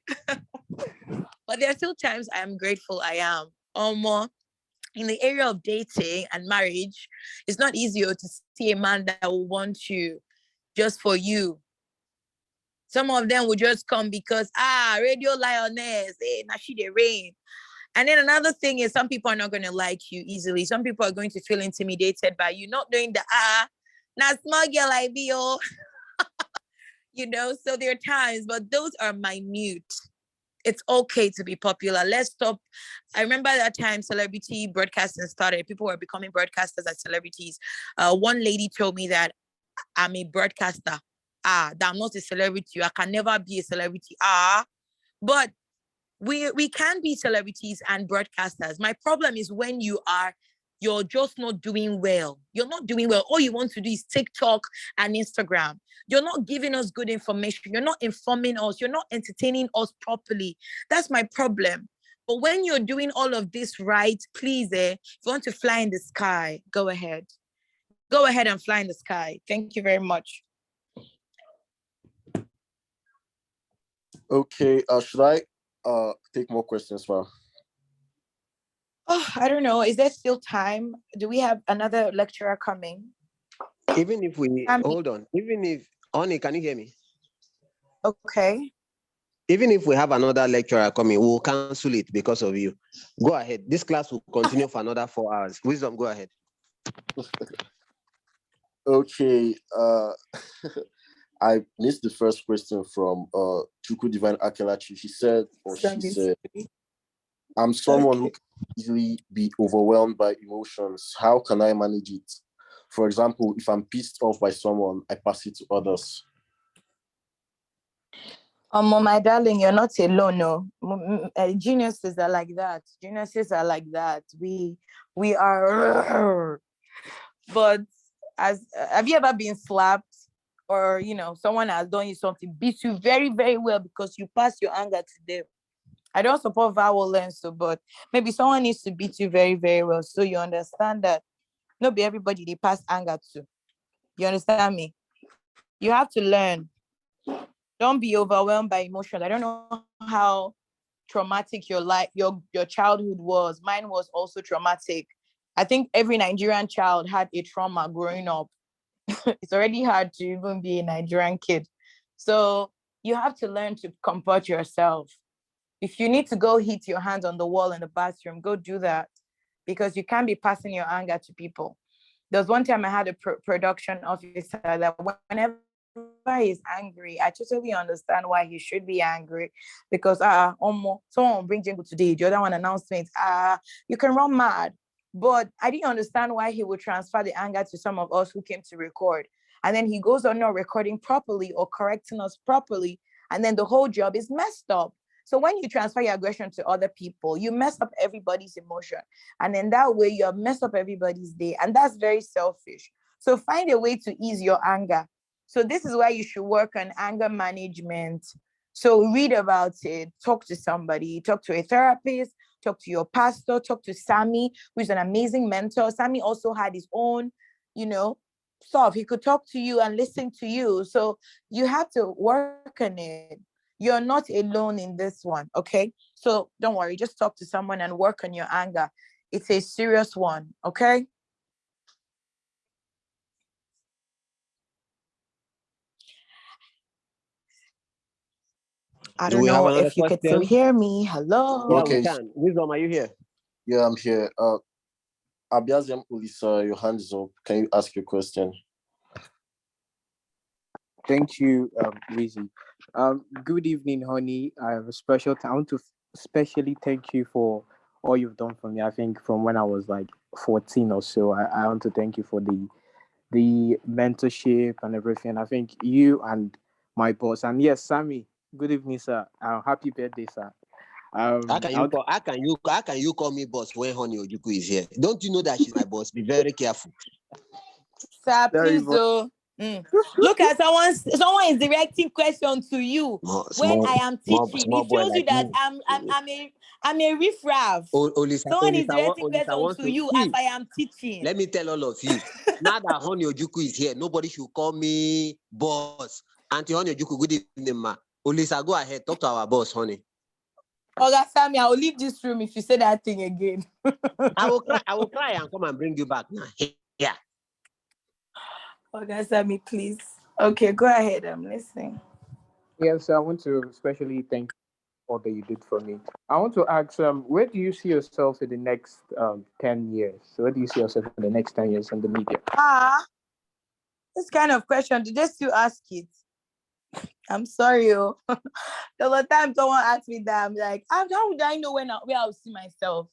But there are still times I am grateful I am. In the area of dating and marriage, it's not easier to see a man that will want you just for you. Some of them will just come because, radio lioness, now she the rain. And then another thing is some people are not going to like you easily. Some people are going to feel intimidated by you, not knowing that, now small girl like me, oh. So there are times, but those are minute. It's okay to be popular. Let's stop. I remember that time celebrity broadcasting started. People were becoming broadcasters as celebrities. One lady told me that I'm a broadcaster. That I'm not a celebrity. I can never be a celebrity. But we can be celebrities and broadcasters. My problem is when you're just not doing well. You're not doing well. All you want to do is TikTok and Instagram. You're not giving us good information. You're not informing us. You're not entertaining us properly. That's my problem. But when you're doing all of this right, please, if you want to fly in the sky, go ahead. Go ahead and fly in the sky. Thank you very much. Okay, should I take more questions, ma'am? Oh, I don't know. Is there still time? Do we have another lecturer coming? Even if we hold on, even if Oni, can you hear me? Okay. Even if we have another lecturer coming, we'll cancel it because of you. Go ahead. This class will continue for another 4 hours. Wisdom, go ahead. Okay. I missed the first question from Ojukwu Divine Akelachi. She said, I'm someone who can easily be overwhelmed by emotions. How can I manage it? For example, if I'm pissed off by someone, I pass it to others. My darling, you're not alone. No, geniuses are like that. Geniuses are like that. We are. But have you ever been slapped, or someone has done you something, beat you very, very well because you pass your anger to them? I don't support violence, but maybe someone needs to beat you very, very well so you understand that not be everybody they pass anger to. You understand me? You have to learn. Don't be overwhelmed by emotion. I don't know how traumatic your life, your childhood was. Mine was also traumatic. I think every Nigerian child had a trauma growing up. It's already hard to even be a Nigerian kid. So you have to learn to comfort yourself. If you need to go hit your hands on the wall in the bathroom, go do that, because you can't be passing your anger to people. There was one time I had a production officer that whenever he's angry, I totally understand why he should be angry, because someone will bring jingle today, the other one announcement, you can run mad. But I didn't understand why he would transfer the anger to some of us who came to record. And then he goes on not recording properly or correcting us properly. And then the whole job is messed up. So when you transfer your aggression to other people, you mess up everybody's emotion. And in that way, you have messed up everybody's day. And that's very selfish. So find a way to ease your anger. So this is why you should work on anger management. So read about it, talk to somebody, talk to a therapist, talk to your pastor, talk to Sammy, who's an amazing mentor. Sammy also had his own, stuff. He could talk to you and listen to you. So you have to work on it. You're not alone in this one, okay? So don't worry, just talk to someone and work on your anger. It's a serious one, okay? I Do don't we have know another if you could still question? hear me. Hello? Yeah, we Okay. can. Wisdom, are you here? Yeah, I'm here. Abiazem Ulisa, your hand is up. Can you ask your question? Thank you, Rizzy. Good evening, honey. I have a special I want to especially thank you for all you've done for me. I think from when I was like 14 or so, I want to thank you for the mentorship and everything. I think you and my boss, and yes, Sammy. Good evening, sir. Happy birthday, sir. How can you call me boss when Honey Ojukwu is here? Don't you know that she's my boss? Be very careful. Sir, Sorry, please, look at someone is directing question to you when I am teaching. Small It boy shows you like that me. I'm a riffraff. Someone is directing question to you as I am teaching. Let me tell all of you. Now that Honey Ojukwu is here, nobody should call me boss. Auntie Honey Ojukwu, good evening, ma. Olisa, go ahead, talk to our boss, honey. Oga Sammy, I will leave this room if you say that thing again. I will cry and come and bring you back now. Yeah. Oga Sammy, please. Okay, go ahead. I'm listening. yes, I want to especially thank all that you did for me. I want to ask, where do you see yourself in the next 10 years? So where do you see yourself in the next 10 years in the media? This kind of question, did they still ask it? I'm sorry. There was a time someone asked me that. I'm like, how would I know where I'll see myself?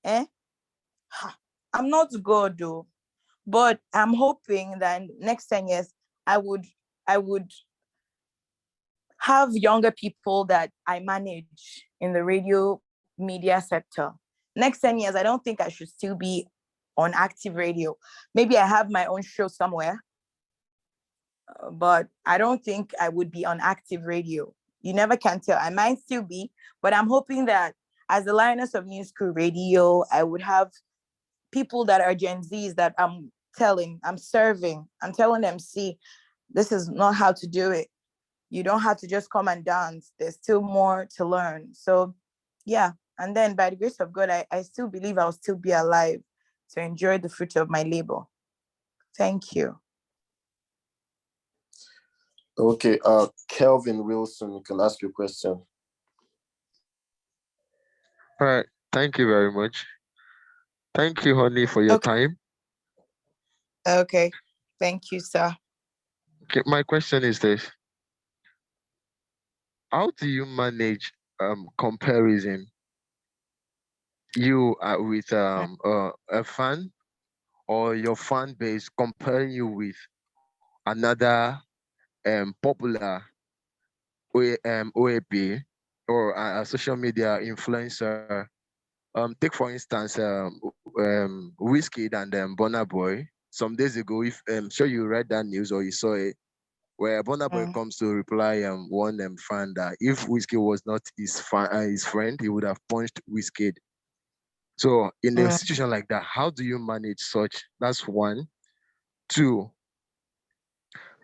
I'm not God though, but I'm hoping that in the next 10 years, I would have younger people that I manage in the radio media sector. Next 10 years, I don't think I should still be on active radio. Maybe I have my own show somewhere, but I don't think I would be on active radio. You never can tell. I might still be, but I'm hoping that as the lioness of New School Radio, I would have people that are Gen Zs that I'm serving. I'm telling them, see, this is not how to do it. You don't have to just come and dance. There's still more to learn. So yeah. And then by the grace of God, I still believe I'll still be alive to enjoy the fruit of my labor. Thank you. Okay, Kelvin Wilson, you can ask your question. All right. Thank you very much. Thank you, honey, for your time. Okay. Thank you, sir. Okay, my question is this. How do you manage comparison? You are with a fan or your fan base comparing you with another popular OAP or a social media influencer. Take for instance, Whiskey and Burna Boy. Some days ago, if sure you read that news or you saw it, where Burna Boy comes to reply one fan that if Whiskey was not his friend, he would have punched Whiskey. So in a situation like that, how do you manage such? That's one. Two,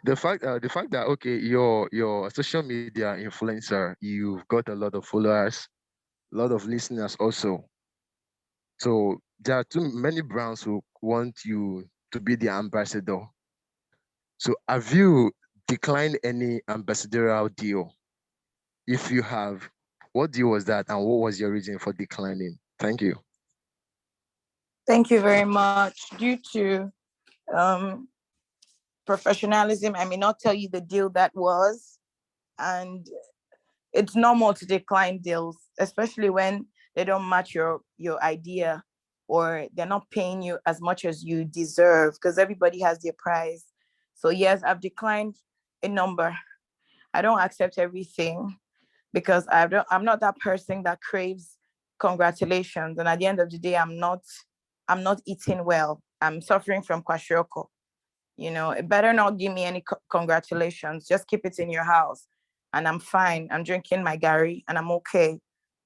the fact that okay, you're a social media influencer, you've got a lot of followers, a lot of listeners also. So there are too many brands who want you to be the ambassador. So have you declined any ambassadorial deal? If you have, what deal was that and what was your reason for declining? Thank you. Thank you very much. Due to professionalism, I may not tell you the deal that was. And it's normal to decline deals, especially when they don't match your idea or they're not paying you as much as you deserve, because everybody has their price. So yes, I've declined a number. I don't accept everything because I'm not that person that craves congratulations. And at the end of the day, I'm not eating well. I'm suffering from kwashiorkor. It better not give me any congratulations. Just keep it in your house. And I'm fine. I'm drinking my Gary and I'm okay.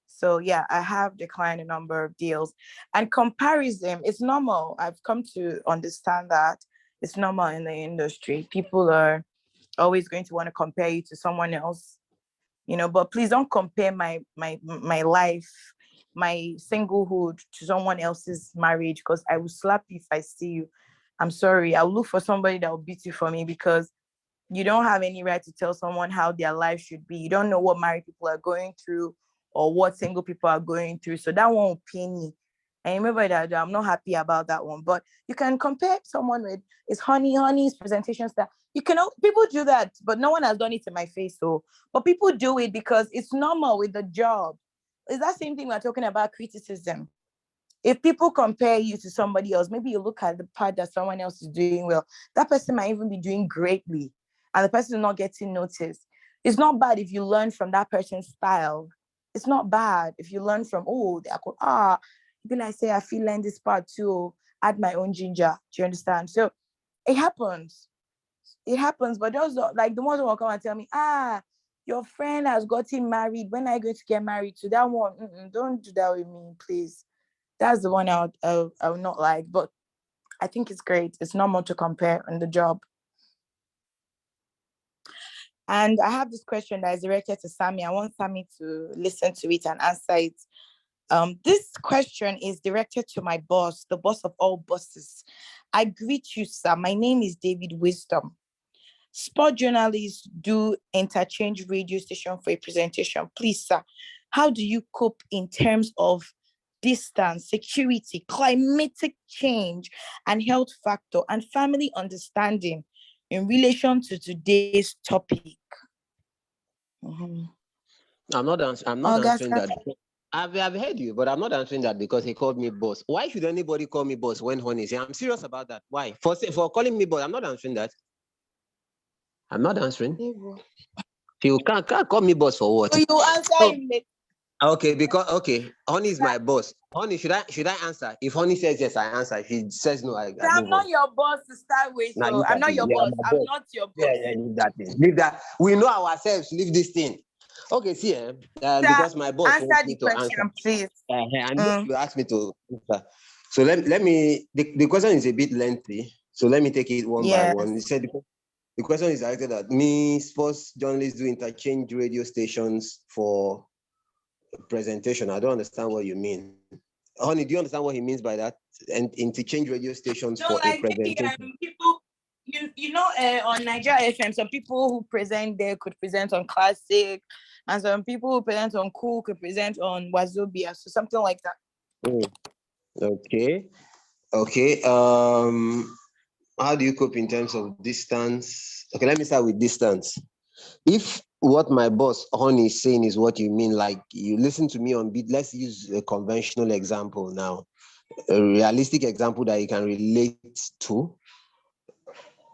So yeah, I have declined a number of deals. And comparison, it's normal. I've come to understand that it's normal in the industry. People are always going to want to compare you to someone else, but please don't compare my life, my singlehood to someone else's marriage, because I will slap you if I see you. I'm sorry. I'll look for somebody that will beat you for me, because you don't have any right to tell someone how their life should be. You don't know what married people are going through or what single people are going through. So that one will pain me. And remember that I'm not happy about that one. But you can compare someone with honey's presentation style. People do that, but no one has done it in my face. So, but people do it because it's normal with the job. It's that same thing we're talking about, criticism. If people compare you to somebody else, maybe you look at the part that someone else is doing well. That person might even be doing greatly, and the person is not getting noticed. It's not bad if you learn from that person's style. It's not bad if you learn from, even I say, I feel learn this part too, add my own ginger. Do you understand? So it happens. It happens, but those like the ones who will come and tell me, your friend has gotten married. When are you going to get married to that one? Don't do that with me, please. That's the one I would not like, but I think it's great. It's normal to compare on the job. And I have this question that is directed to Sammy. I want Sammy to listen to it and answer it. This question is directed to my boss, the boss of all bosses. I greet you, sir. My name is David Wisdom. Sport journalists do interchange radio station for a presentation. Please, sir, how do you cope in terms of distance, security, climatic change, and health factor, and family understanding in relation to today's topic? I'm not answering that. I've heard you, but I'm not answering that because he called me boss. Why should anybody call me boss when Honey is here? I'm serious about that. Why? For calling me boss, I'm not answering that. I'm not answering. You can't call me boss for what? So you answer him later. Okay, Honey is my boss. Honey, should I answer? If Honey says yes, I answer. If he says no, I I'm not your boss to start with. So I'm not your boss. I'm not your boss. Yeah, leave that. We know ourselves. Leave this thing. Okay, see, because my boss wants me to answer. Please. And you asked me to answer. So let me. The question is a bit lengthy. So let me take it one by one. You said the question is directed at me. Sports journalists do interchange radio stations for presentation. I don't understand what you mean. Honey, do you understand what he means by that? And interchange radio stations for a presentation. People, on Nigeria FM, some people who present there could present on Classic, and some people who present on Cool could present on Wazobia, so something like that. Okay. How do you cope in terms of distance? Okay, let me start with distance. If what my boss Honey is saying is what you mean, like you listen to me on beat, let's use a conventional example now, a realistic example that you can relate to.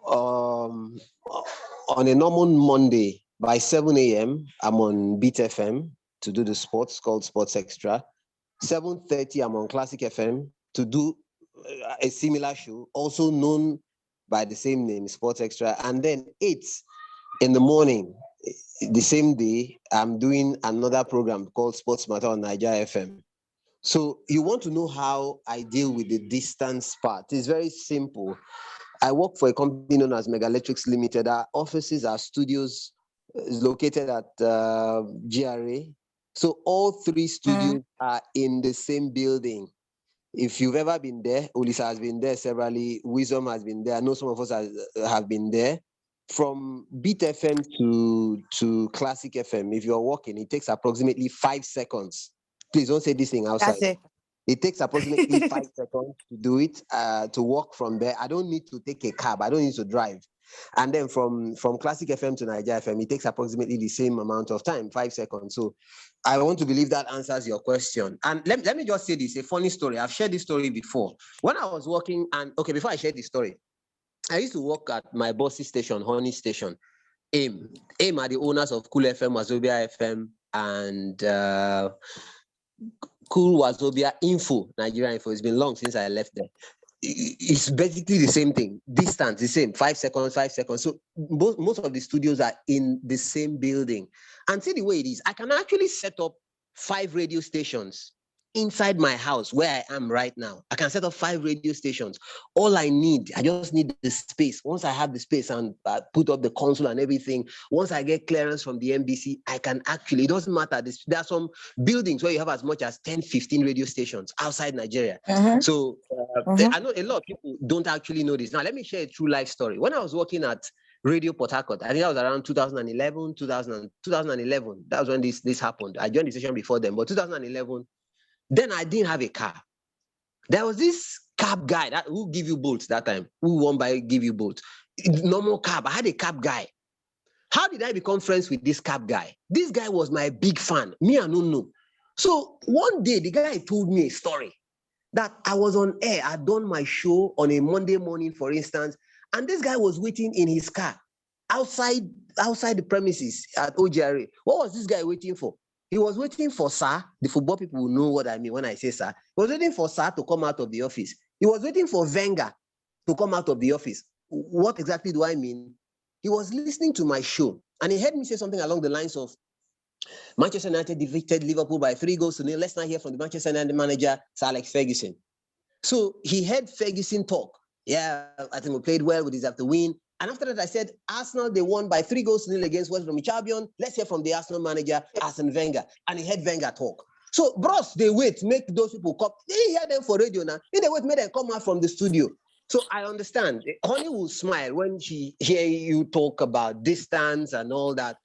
On a normal Monday by 7 a.m., I'm on Beat FM to do the sports called Sports Extra. 7:30, I'm on Classic FM to do a similar show, also known by the same name, Sports Extra. And then 8 in the morning, the same day, I'm doing another program called Sports Matter on Nigeria FM. So you want to know how I deal with the distance part. It's very simple. I work for a company known as Megalectrics Limited. Our offices, our studios is located at GRA. So all 3 studios are in the same building. If you've ever been there, Ulisa has been there severally, Wisdom has been there. I know some of us have been there. From Beat FM to Classic FM, if you're walking, it takes approximately 5 seconds. Please don't say this thing outside. It takes approximately 5 seconds to do it, to walk from there. I don't need to take a cab. I don't need to drive. And then from Classic FM to Nigeria FM, it takes approximately the same amount of time, 5 seconds. So I want to believe that answers your question. And let me just say this, a funny story. I've shared this story before. When I was working, before I share this story, I used to work at my boss's station, Honey Station. AIM are the owners of Cool FM, Wazobia FM, and Cool Wazobia Info, Nigeria Info. It's been long since I left there. it's basically the same thing. Distance, the same, 5 seconds, 5 seconds. So most of the studios are in the same building. And see the way it is, I can actually set up 5 radio stations inside my house where I am right now. I can set up 5 radio stations. All I just need the space. Once I have the space and put up the console and everything, once I get clearance from the NBC, I can actually, it doesn't matter. There are some buildings where you have as much as 10, 15 radio stations outside Nigeria. So I know a lot of people don't actually know this. Now, let me share a true life story. When I was working at Radio Port Harcourt, I think that was around 2011. That was when this happened. I joined the station before then, but 2011, then I didn't have a car. There was this cab guy who give you bolts that time, who won by give you bolts. Normal cab. I had a cab guy. How did I become friends with this cab guy? This guy was my big fan. Me, I don't know. So one day, the guy told me a story that I was on air. I'd done my show on a Monday morning, for instance, and this guy was waiting in his car outside the premises at OGRA. What was this guy waiting for? He was waiting for Sir. The football people will know what I mean when I say Sir. He was waiting for Sir to come out of the office. He was waiting for Wenger to come out of the office. What exactly do I mean? He was listening to my show and he heard me say something along the lines of, Manchester United defeated Liverpool by 3-0. Let's not hear from the Manchester United manager, Sir Alex Ferguson. So he heard Ferguson talk. Yeah, I think we played well, we deserve to win. And after that, I said, Arsenal, they won by 3-0 against West Bromwich Albion. Let's hear from the Arsenal manager, Arsene Wenger. And he heard Wenger talk. So, bros, they wait, make those people come. They hear them for radio now. They wait, make them come out from the studio. So I understand. Honey will smile when she hear you talk about distance and all that.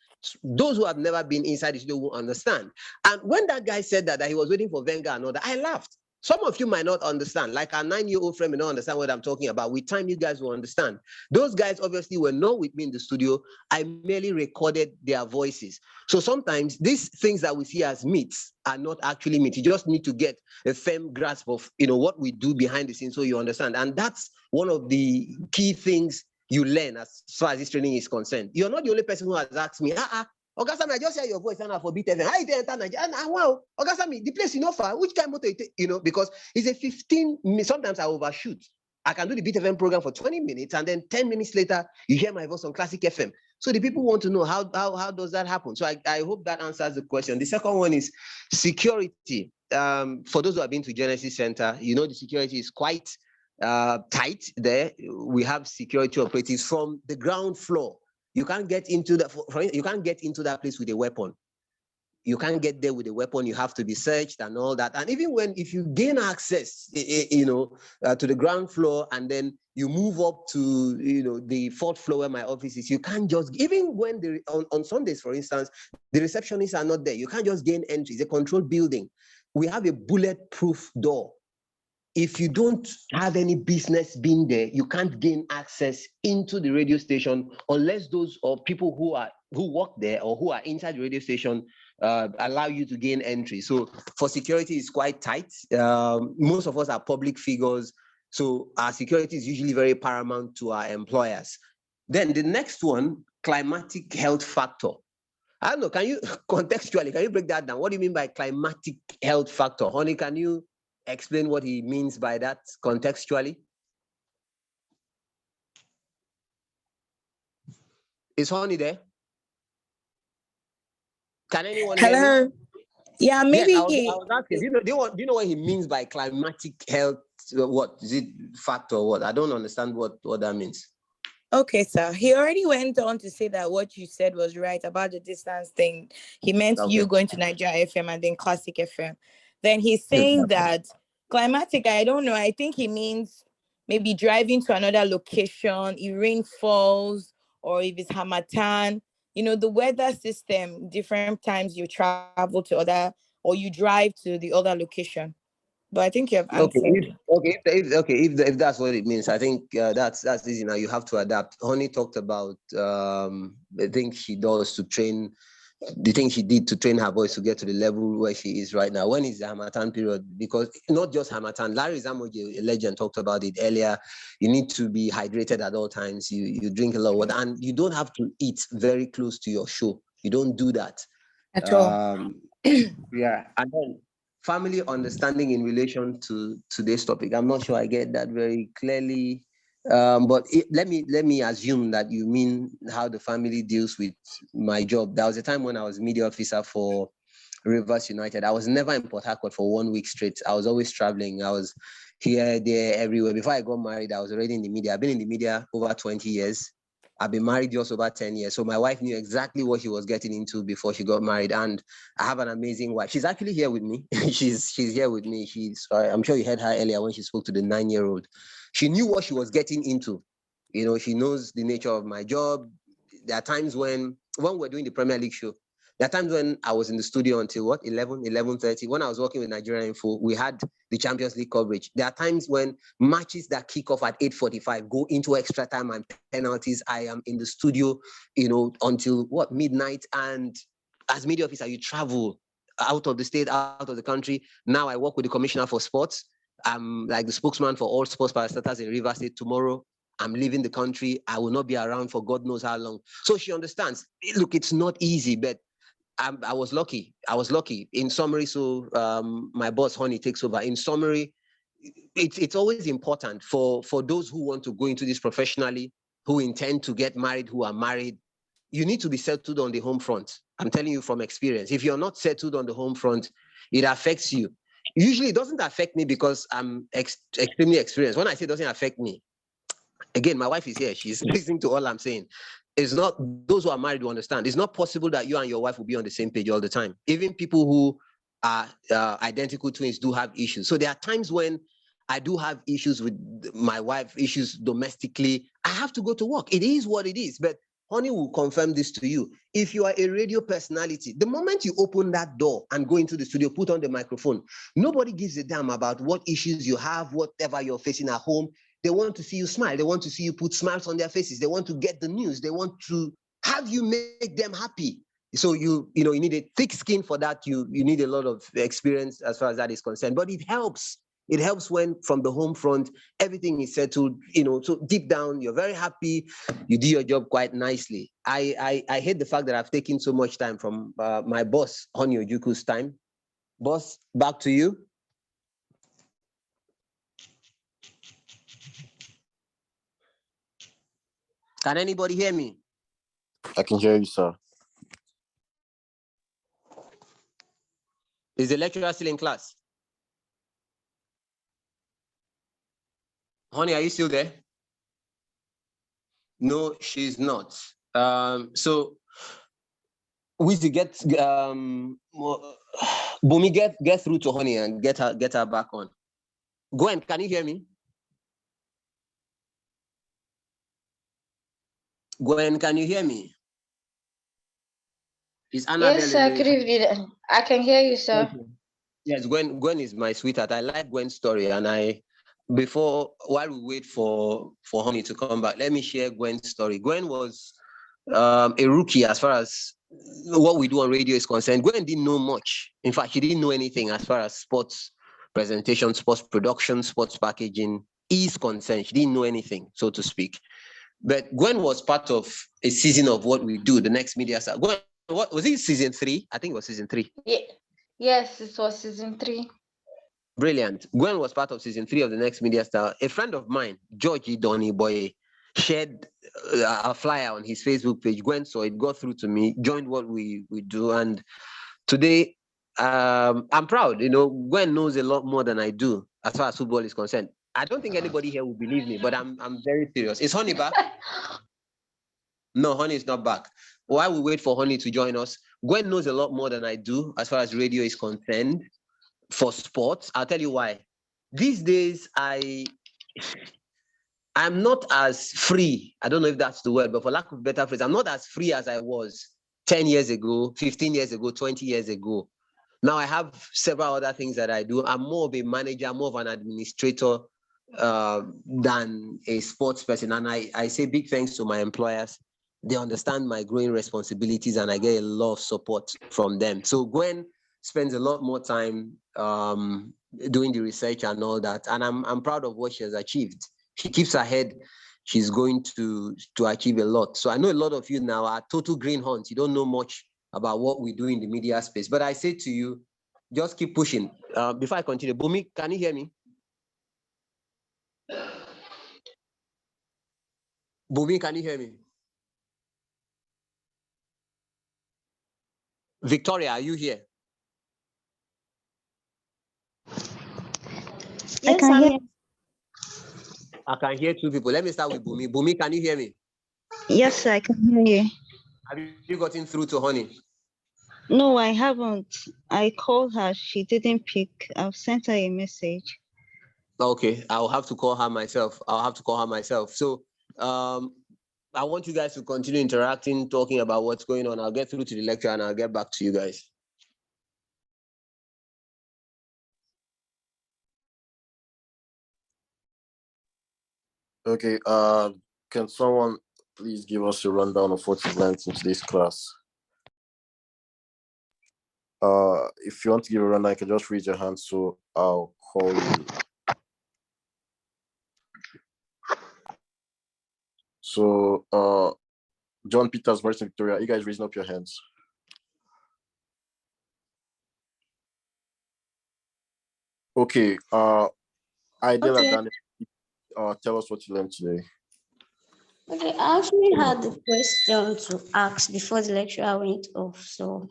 Those who have never been inside the studio will understand. And when that guy said that he was waiting for Wenger and all that, I laughed. Some of you might not understand. Like our 9-year-old friend may not understand what I'm talking about. With time, you guys will understand. Those guys obviously were not with me in the studio. I merely recorded their voices. So sometimes these things that we see as myths are not actually myths. You just need to get a firm grasp of what we do behind the scenes so you understand. And that's one of the key things you learn as far as this training is concerned. You're not the only person who has asked me, Ogasami, I just hear your voice and for BTV. How you enter Nigeria? And wow, Ogasami, the place far. Which kind of motor you take? Because it's a 15 minutes. Sometimes I overshoot. I can do the BTV program for 20 minutes, and then 10 minutes later, you hear my voice on Classic FM. So the people want to know how does that happen? So I hope that answers the question. The second one is security. For those who have been to Genesis Center, the security is quite tight there. We have security operatives from the ground floor. You can't get into that place with a weapon. You can't get there with a weapon. You have to be searched and all that. And even if you gain access, to the ground floor, and then you move up to, the 4th floor where my office is, you can't just, even when on Sundays, for instance, the receptionists are not there. You can't just gain entry. It's a controlled building. We have a bulletproof door. If you don't have any business being there, you can't gain access into the radio station unless those or people who work there or who are inside the radio station allow you to gain entry. So for security, it's quite tight. Most of us are public figures, so our security is usually very paramount to our employers. Then the next one, climatic health factor. I don't know, can you break that down? What do you mean by climatic health factor? Honey, can you explain what he means by that contextually? Is Honey there? Can anyone hear me? Hello. Yeah, maybe. Yes, I was asking. Do you know what he means by climatic health? What is it? Factor? What? I don't understand what that means. Okay, sir. He already went on to say that what you said was right about the distance thing. He meant you going to Nigeria FM and then Classic FM. Then he's saying that climatic, I don't know. I think he means maybe driving to another location, if rain falls, or if it's Hamatan. The weather system, different times you travel to other, or you drive to the other location. But I think you have answered. If that's what it means, I think that's easy now. You have to adapt. Honey talked about the thing she does to train, the thing she did to train her voice to get to the level where she is right now. When is the Hamatan period? Because not just Hamatan, Larry Zamoje, a legend, talked about it earlier. You need to be hydrated at all times. You drink a lot of water, and you don't have to eat very close to your show. You don't do that At all. Yeah, and then family understanding in relation to today's topic. I'm not sure I get that very clearly. But let me assume that you mean how the family deals with my job. There was a time when I was media officer for Rivers United. I was never in Port Harcourt for 1 week straight. I was always traveling. I was here, there, everywhere. Before I got married, I was already in the media. I've been in the media over 20 years. I've been married just over 10 years. So my wife knew exactly what she was getting into before she got married. And I have an amazing wife. She's actually here with me. she's here with me. I'm sure you heard her earlier when she spoke to the 9-year-old. She knew what she was getting into. You know, she knows the nature of my job. There are times when we're doing the Premier League show, there are times when I was in the studio until 11:30. When I was working with Nigeria Info, we had the Champions League coverage. There are times when matches that kick off at 8:45 go into extra time and penalties. I am in the studio, until midnight. And as media officer, you travel out of the state, out of the country. Now I work with the Commissioner for Sports. I'm like the spokesman for all sports parastatals in Rivers State. Tomorrow, I'm leaving the country. I will not be around for God knows how long. So she understands. Look, it's not easy, but I was lucky. In summary, so my boss, Honey, takes over. In summary, it's always important for those who want to go into this professionally, who intend to get married, who are married. You need to be settled on the home front. I'm telling you from experience. If you're not settled on the home front, it affects you. Usually, it doesn't affect me because I'm extremely experienced. When I say it doesn't affect me, again, my wife is here. She's listening to all I'm saying. It's not, those who are married will understand. It's not possible that you and your wife will be on the same page all the time. Even people who are identical twins do have issues. So there are times when I do have issues with my wife, issues domestically. I have to go to work. It is what it is. But Honey will confirm this to you. If you are a radio personality, the moment you open that door and go into the studio, put on the microphone, nobody gives a damn about what issues you have, whatever you're facing at home. They want to see you smile. They want to see you put smiles on their faces. They want to get the news. They want to have you make them happy. So you need a thick skin for that. You need a lot of experience as far as that is concerned. But it helps. It helps when from the home front, everything is settled, so deep down, you're very happy. You do your job quite nicely. I hate the fact that I've taken so much time from my boss, Honey Ojukwu's time. Boss, back to you. Can anybody hear me? I can hear you, sir. Is the lecturer still in class? Honey, are you still there? No, she's not. So we get Bumi, get through to Honey and get her back on. Gwen, can you hear me? Gwen, can you hear me? Is Annabelle? Yes, sir. Good evening. I can hear you, sir. Okay. Yes, Gwen is my sweetheart. I like Gwen's story, and while we wait for Honey to come back, let me share Gwen's story. Gwen was a rookie as far as what we do on radio is concerned. Gwen didn't know much. In fact, she didn't know anything as far as sports presentation, sports production, sports packaging is concerned. She didn't know anything, so to speak. But Gwen was part of a season of what we do, the Next Media Star. Gwen, what was it, season 3? I think it was season 3. Yeah. Yes, it was season 3. Brilliant. Gwen was part of season 3 of the Next Media Star. A friend of mine, Georgie Donny Boy, shared a flyer on his Facebook page. Gwen saw it, got through to me, joined what we do. And today, I'm proud. Gwen knows a lot more than I do as far as football is concerned. I don't think anybody here will believe me, but I'm very serious. Is Honey back? No, Honey is not back. While we wait for Honey to join us, Gwen knows a lot more than I do as far as radio is concerned for sports. I'll tell you why. These days, I'm not as free. I don't know if that's the word, but for lack of a better phrase, I'm not as free as I was 10 years ago, 15 years ago, 20 years ago. Now I have several other things that I do. I'm more of a manager, more of an administrator than a sports person. And I say big thanks to my employers. They understand my growing responsibilities and I get a lot of support from them. So Gwen spends a lot more time doing the research and all that. And I'm proud of what she has achieved. She keeps ahead. She's going to achieve a lot. So I know a lot of you now are total greenhorns. You don't know much about what we do in the media space. But I say to you, Just keep pushing. Before I continue, Bumi, can you hear me? Bumi, can you hear me? Victoria, are you here? I can hear. I can hear two people. Let me start with Bumi. Bumi, can you hear me? Yes, sir, I can hear you. Have you gotten through to Honey? No, I haven't. I called her. She didn't pick. I've sent her a message. Okay, I'll have to call her myself. So I want you guys to continue interacting, talking about what's going on. I'll get through to the lecture and I'll get back to you guys. Okay, can someone please give us a rundown of what you've learned in today's class? If you want to give a rundown, you can just raise your hand so I'll call you. So, John Peters versus Victoria, are you guys raising up your hands? Okay, Idel and Daniel, tell us what you learned today. Okay, I actually had a question to ask before the lecture went off, so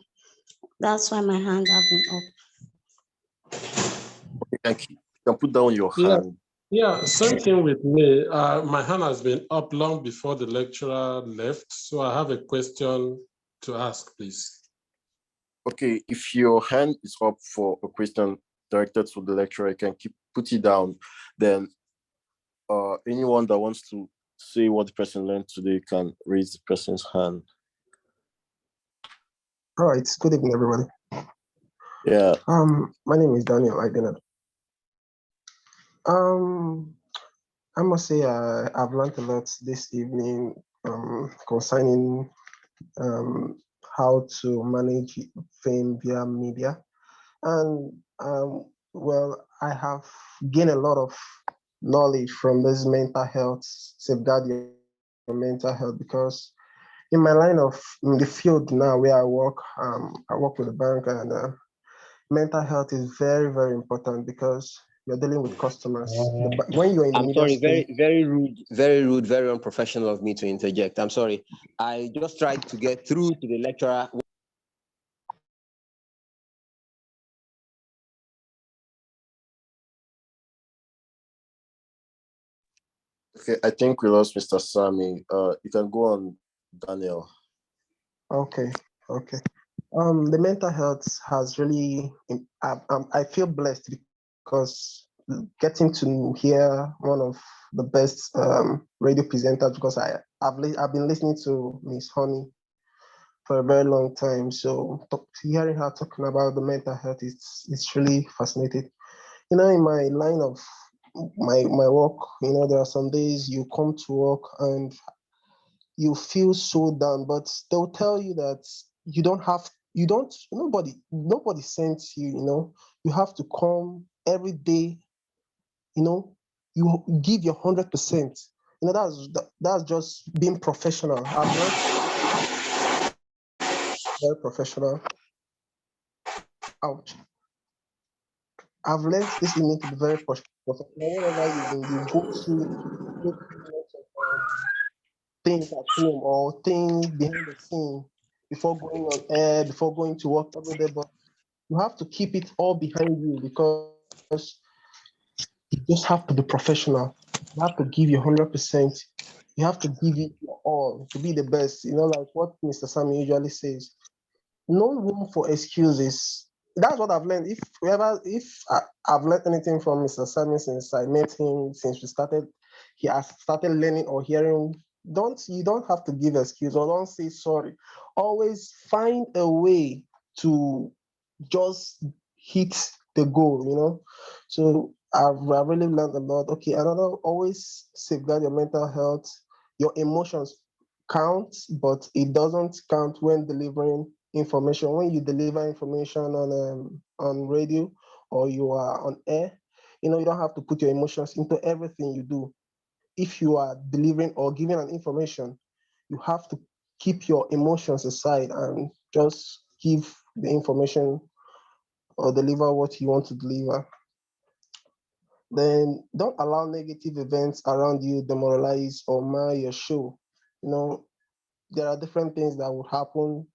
that's why my hand has been up. Okay, thank you. You can put down your hand. Yeah, same thing with me. My hand has been up long before the lecturer left, so I have a question to ask, please. Okay, if your hand is up for a question directed to the lecturer, you can put it down. Then anyone that wants to say what the person learned today can raise the person's hand. All right, good evening, everybody. Yeah. My name is Daniel. I must say I've learned a lot this evening concerning how to manage fame via media, and well, I have gained a lot of knowledge from this mental health, safeguard your mental health, because in my line of in the field now where I work with a bank, and mental health is very, very important because you're dealing with customers. When you're in the I'm media sorry, space, very rude, very unprofessional of me to interject. I'm sorry. I just tried to get through to the lecturer. Okay, I think we lost Mr. Sami. You can go on, Daniel. Okay. The mental health has really, I feel blessed because getting to hear one of the best radio presenters, because I've been listening to Miss Honey for a very long time. So hearing her talking about the mental health, it's really fascinating. In my line of my work, there are some days you come to work and you feel so down, but they'll tell you that nobody sends you, you have to come every day, you give your 100%. That's just being professional. I've learned very professional. Ouch. I've learned this evening to be very professional. Whenever you go to things at home or things behind the scene before going on air, before going to work every day, but you have to keep it all behind you because you just have to be professional. You have to give your 100%. You have to give it your all to be the best. Like what Mr. Sammy usually says. No room for excuses. That's what I've learned. If I've learned anything from Mr. Sammy since I met him, since he has started learning or hearing. You don't have to give excuse or don't say sorry. Always find a way to just hit the goal. So I've really learned a lot. Okay, another, always safeguard your mental health. Your emotions count, but it doesn't count when delivering information. When you deliver information on radio or you are on air, you don't have to put your emotions into everything you do. If you are delivering or giving an information, you have to keep your emotions aside and just give the information or deliver what you want to deliver. Then don't allow negative events around you demoralize or mar your show. You know, there are different things that would happen.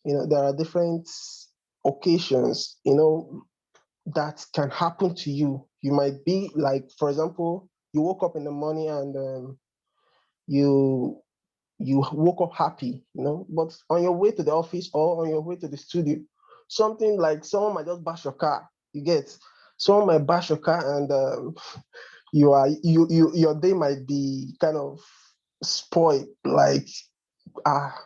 You know, there are different occasions, that can happen to you. You might be like, for example, you woke up in the morning and you you woke up happy, but on your way to the office or on your way to the studio, something like someone might just bash your car. You get someone might bash your car, and your day might be kind of spoiled. Like,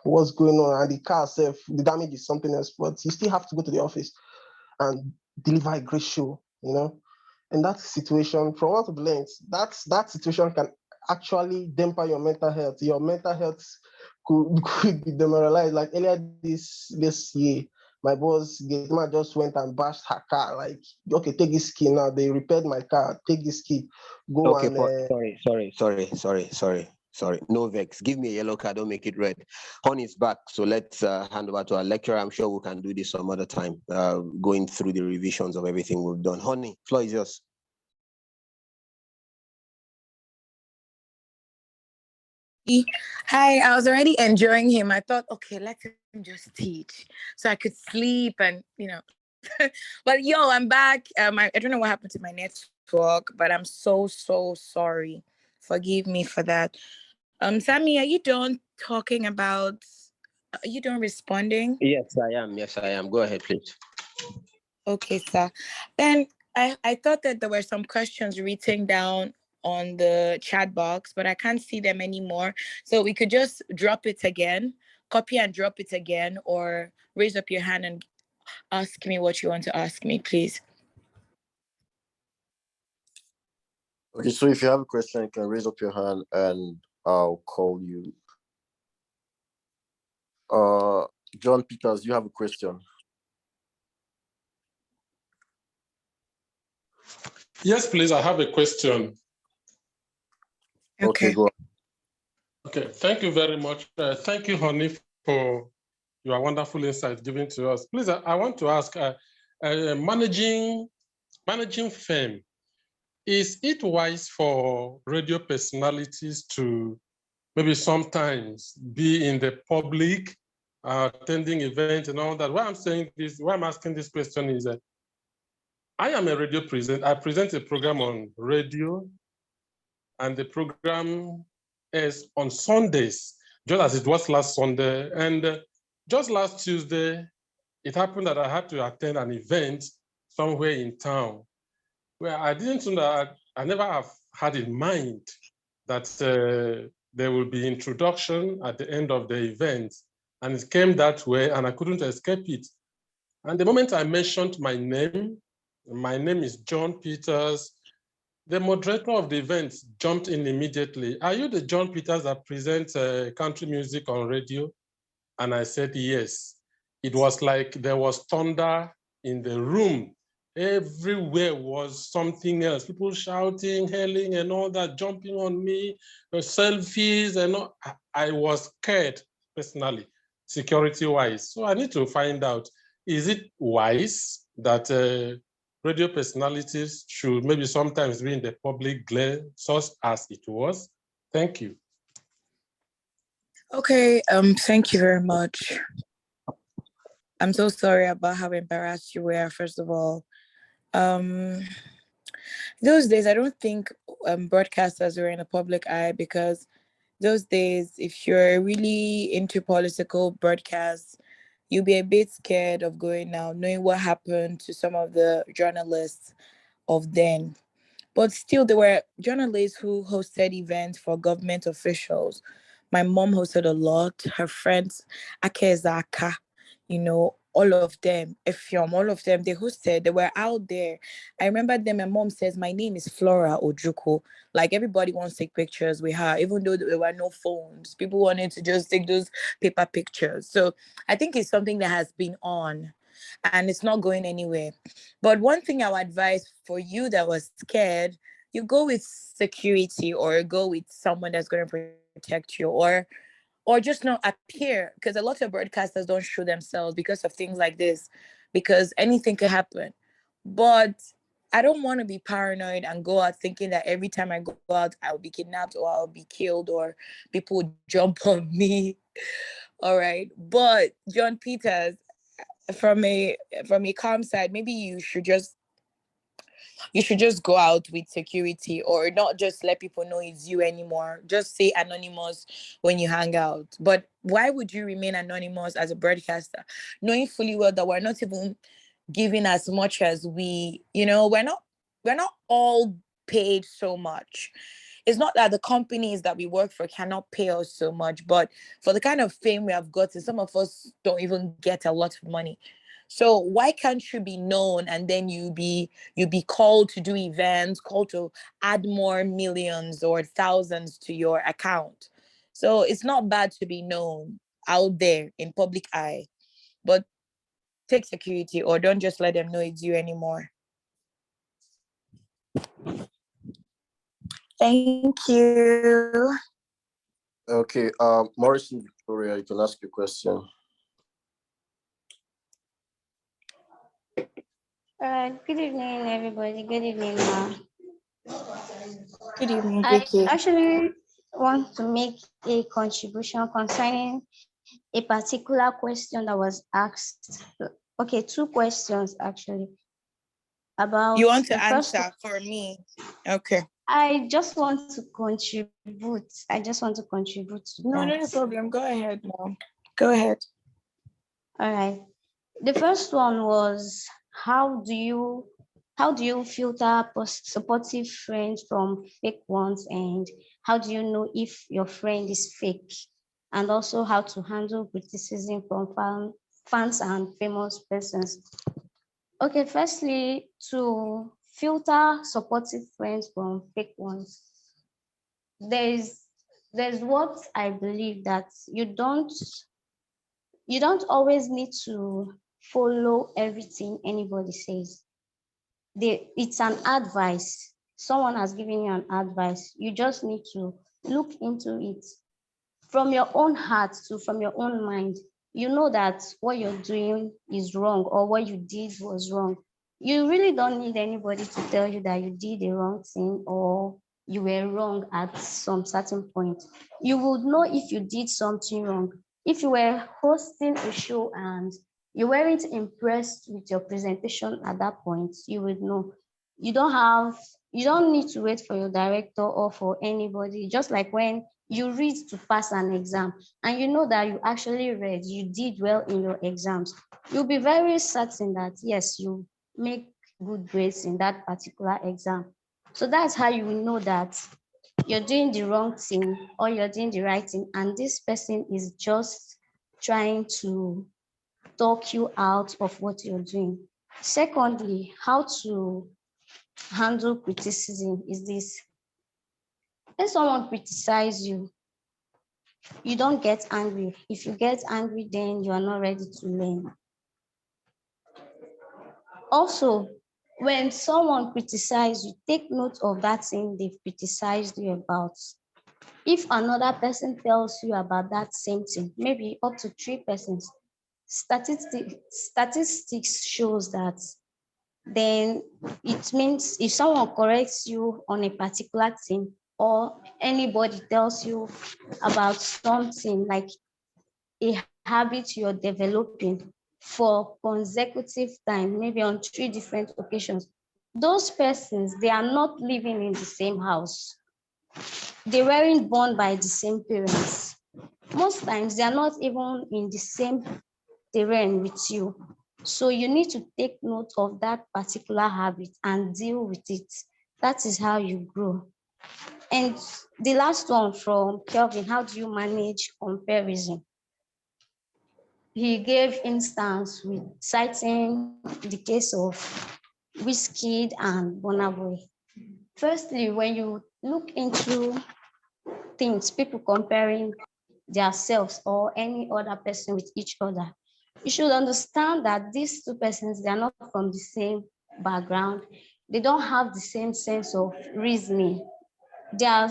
what's going on? And the car itself, the damage is something else, but you still have to go to the office and deliver a great show. In that situation, from what I've learned, that situation can actually damper your mental health. Your mental health could be demoralized. Like earlier this year, my boss Gateman just went and bashed her car. Like, okay, take this key now. They repaired my car. Take this key. Go Okay, and sorry. No vex. Give me a yellow card, don't make it red. Honey's back, so let's hand over to our lecturer. I'm sure we can do this some other time, going through the revisions of everything we've done. Honey, floor is yours. Hi, I was already enjoying him. I thought, okay, let him just teach so I could sleep and. But yo, I'm back. I don't know what happened to my network, but I'm so sorry. Forgive me for that. Sammy, are you done talking about? Are you done responding? Yes, I am. Go ahead, please. Okay, sir. Then I thought that there were some questions written down on the chat box, but I can't see them anymore. So we could just drop it again, copy and drop it again, or raise up your hand and ask me what you want to ask me, please. Okay, so if you have a question, you can raise up your hand and I'll call you. John Peters, you have a question. Yes, please. I have a question. Okay, go on. Okay, thank you very much. Thank you, Honey, for your wonderful insight given to us. Please, I want to ask, managing fame, is it wise for radio personalities to maybe sometimes be in the public, attending events and all that? Why I'm asking this question is that I am a radio presenter. I present a program on radio, and the program is on Sundays, just as it was last Sunday. And just last Tuesday, it happened that I had to attend an event somewhere in town where I didn't know that I never have had in mind that there will be introduction at the end of the event. And it came that way and I couldn't escape it. And the moment I mentioned my name is John Peters, the moderator of the event jumped in immediately. Are you the John Peters that presents country music on radio? And I said, yes. It was like there was thunder in the room. Everywhere was something else. People shouting, hailing, and all that, jumping on me, selfies, and all. I was scared personally, security-wise. So I need to find out, is it wise that radio personalities should maybe sometimes be in the public glare, such as it was? Thank you. Okay, thank you very much. I'm so sorry about how embarrassed you were, first of all. Those days, I don't think broadcasters were in the public eye, because those days, if you're really into political broadcasts, you'll be a bit scared of going out, knowing what happened to some of the journalists of then. But still, there were journalists who hosted events for government officials. My mom hosted a lot. Her friends, Akezaka, all of them, Effiom, all of them, they hosted, they were out there. I remember them, my mom says, my name is Flora Ojukwu. Like, everybody wants to take pictures with her, even though there were no phones. People wanted to just take those paper pictures. So I think it's something that has been on and it's not going anywhere. But one thing I would advise for you that was scared, you go with security or go with someone that's going to protect you, or just not appear, because a lot of broadcasters don't show themselves because of things like this, because anything could happen. But I don't want to be paranoid and go out thinking that every time I go out, I'll be kidnapped or I'll be killed or people will jump on me. All right. But John Peters, from a calm side, maybe you should just go out with security or not just let people know it's you anymore. Just say anonymous when you hang out. But why would you remain anonymous as a broadcaster, knowing fully well that we're not even giving as much as we're not all paid so much. It's not that the companies that we work for cannot pay us so much, but for the kind of fame we have gotten, some of us don't even get a lot of money. So why can't you be known and then you be called to do events, called to add more millions or thousands to your account? So it's not bad to be known out there in public eye, but take security or don't just let them know it's you anymore. Thank you. Okay, Morrison Victoria, you can ask your question. Good evening, everybody. Good evening, Ma. Good evening, I Vicky. actually want to make a contribution concerning a particular question that was asked. Okay, two questions actually. About You want the to first answer for me? Okay. I just want to contribute. I just want to contribute to No, that. no problem. Go ahead, Mom. Go ahead. All right. The first one was how do you filter supportive friends from fake ones, and how do you know if your friend is fake, and also how to handle criticism from fans and famous persons. Okay, firstly, to filter supportive friends from fake ones, there's what I believe, that you don't always need to follow everything anybody says. It's an advice. Someone has given you an advice. You just need to look into it from your own heart, to from your own mind. You know that what you're doing is wrong, or what you did was wrong. You really don't need anybody to tell you that you did the wrong thing or you were wrong at some certain point. You would know if you did something wrong. If you were hosting a show and you weren't impressed with your presentation at that point, you would know. You don't need to wait for your director or for anybody. Just like when you read to pass an exam and you know that you actually read, you did well in your exams, you'll be very certain that yes, you make good grades in that particular exam. So that's how you will know that you're doing the wrong thing or you're doing the right thing, and this person is just trying to talk you out of what you're doing. Secondly, how to handle criticism is this: when someone criticizes you, you don't get angry. If you get angry, then you are not ready to learn. Also, when someone criticizes you, take note of that thing they've criticized you about. If another person tells you about that same thing, maybe up to 3 persons, statistics shows that, then it means if someone corrects you on a particular thing, or anybody tells you about something like a habit you're developing for consecutive time, maybe on 3 different occasions, those persons, they are not living in the same house. They weren't born by the same parents. Most times, they are not even in the same terrain with you. So you need to take note of that particular habit and deal with it. That is how you grow. And the last one from Kelvin, how do you manage comparison? He gave instance with citing the case of Wizkid and Burna Boy. Firstly, when you look into things, people comparing themselves or any other person with each other, you should understand that these 2 persons, they are not from the same background. They don't have the same sense of reasoning. They are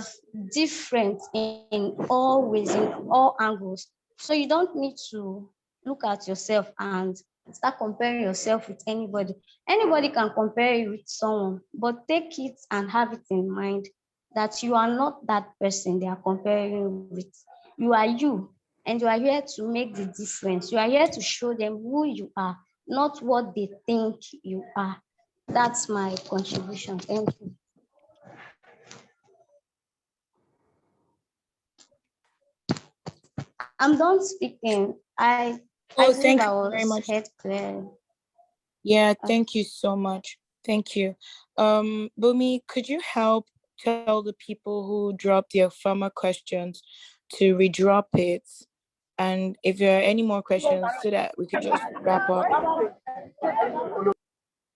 different in all ways, in all angles. So you don't need to look at yourself and start comparing yourself with anybody. Anybody can compare you with someone, but take it and have it in mind that you are not that person they are comparing you with. You are you, and you are here to make the difference. You are here to show them who you are, not what they think you are. That's my contribution. Thank you. I'm done speaking. I Oh, believe thank I you very was much. heard clearly. Yeah, thank you so much. Thank you. Bumi, could you help tell the people who dropped their farmer questions to redrop it? And if there are any more questions, so that we could just wrap up.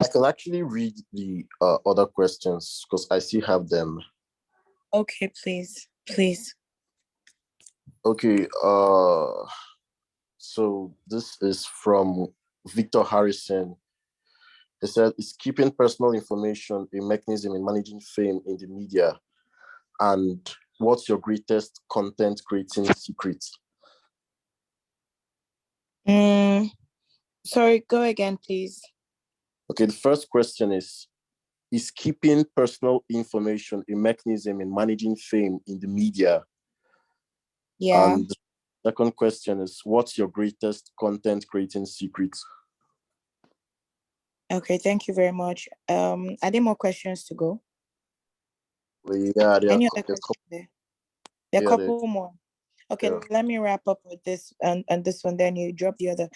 I can actually read the other questions because I still have them. Okay, please. Okay, so this is from Victor Harrison. He said, "Is keeping personal information a mechanism in managing fame in the media? And what's your greatest content creating secret?" Sorry, go again, please. Okay, the first question is keeping personal information a mechanism in managing fame in the media? Yeah. And the second question is, what's your greatest content creating secret? Okay, thank you very much. Are there more questions to go? Yeah, Any other questions there? There are a couple more. Okay, yeah. let me wrap up with this and this one, then you drop the other.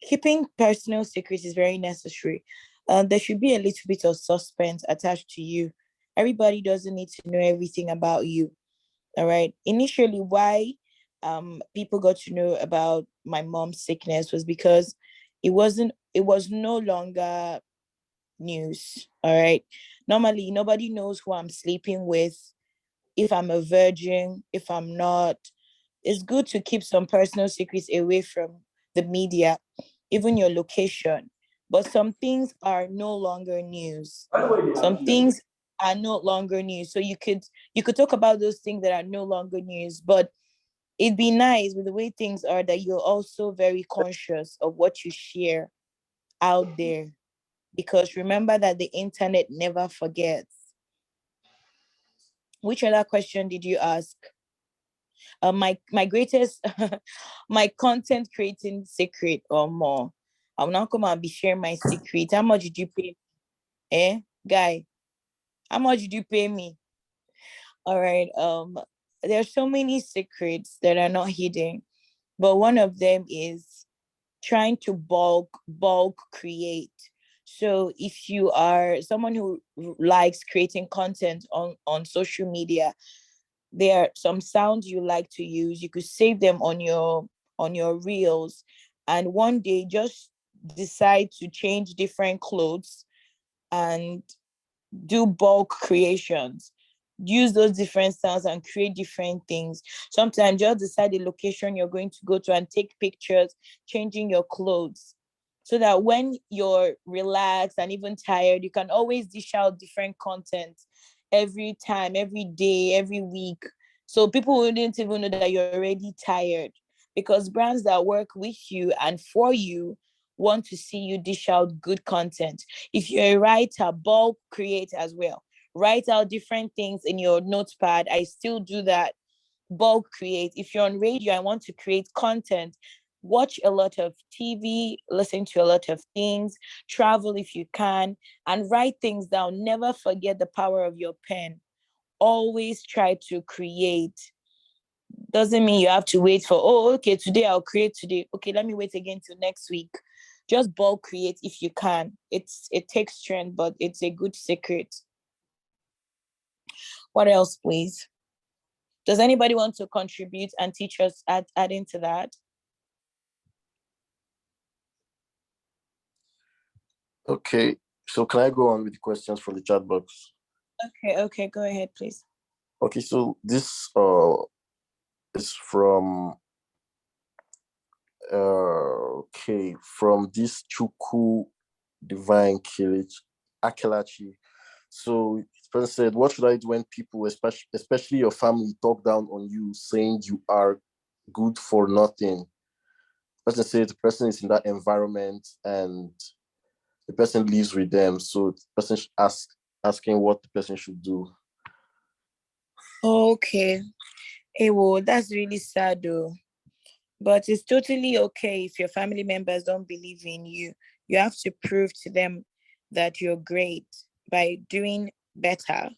Keeping personal secrets is very necessary. There should be a little bit of suspense attached to you. Everybody doesn't need to know everything about you. All right. Initially, why people got to know about my mom's sickness was because it was no longer news. All right. Normally, nobody knows who I'm sleeping with, if I'm a virgin, if I'm not. It's good to keep some personal secrets away from the media, even your location. But some things are no longer news. Some things are no longer news. So you could talk about those things that are no longer news, but it'd be nice with the way things are that you're also very conscious of what you share out there. Because remember that the internet never forgets. Which other question did you ask? My greatest my content creating secret or more. I'm not come and be sharing my secret. How much did you pay? Guy, how much did you pay me? All right. There are so many secrets that are not hidden, but one of them is trying to bulk create. So if you are someone who likes creating content on social media, there are some sounds you like to use. You could save them on your reels, and one day just decide to change different clothes and do bulk creations. Use those different sounds and create different things. Sometimes just decide the location you're going to go to and take pictures, changing your clothes. So that when you're relaxed and even tired, you can always dish out different content every time, every day, every week. So people wouldn't even know that you're already tired. Because brands that work with you and for you want to see you dish out good content. If you're a writer, bulk create as well. Write out different things in your notepad. I still do that. Bulk create. If you're on radio and want to create content, watch a lot of TV, listen to a lot of things, travel if you can, and write things down. Never forget the power of your pen. Always try to create. Doesn't mean you have to wait for, oh, okay, today I'll create today. Okay, let me wait again till next week. Just bulk create if you can. It takes strength, but it's a good secret. What else, please? Does anybody want to contribute and teach us add into that? Okay, so can I go on with the questions from the chat box? Okay, go ahead, please. Okay, so this is from from this Chuku Divine Akelachi. So this person said, what should I do when people, especially your family, talk down on you, saying you are good for nothing? person says the person is in that environment and the person lives with them. So the person should asking what the person should do. Okay. Hey, well, that's really sad though. But it's totally okay if your family members don't believe in you. You have to prove to them that you're great by doing better,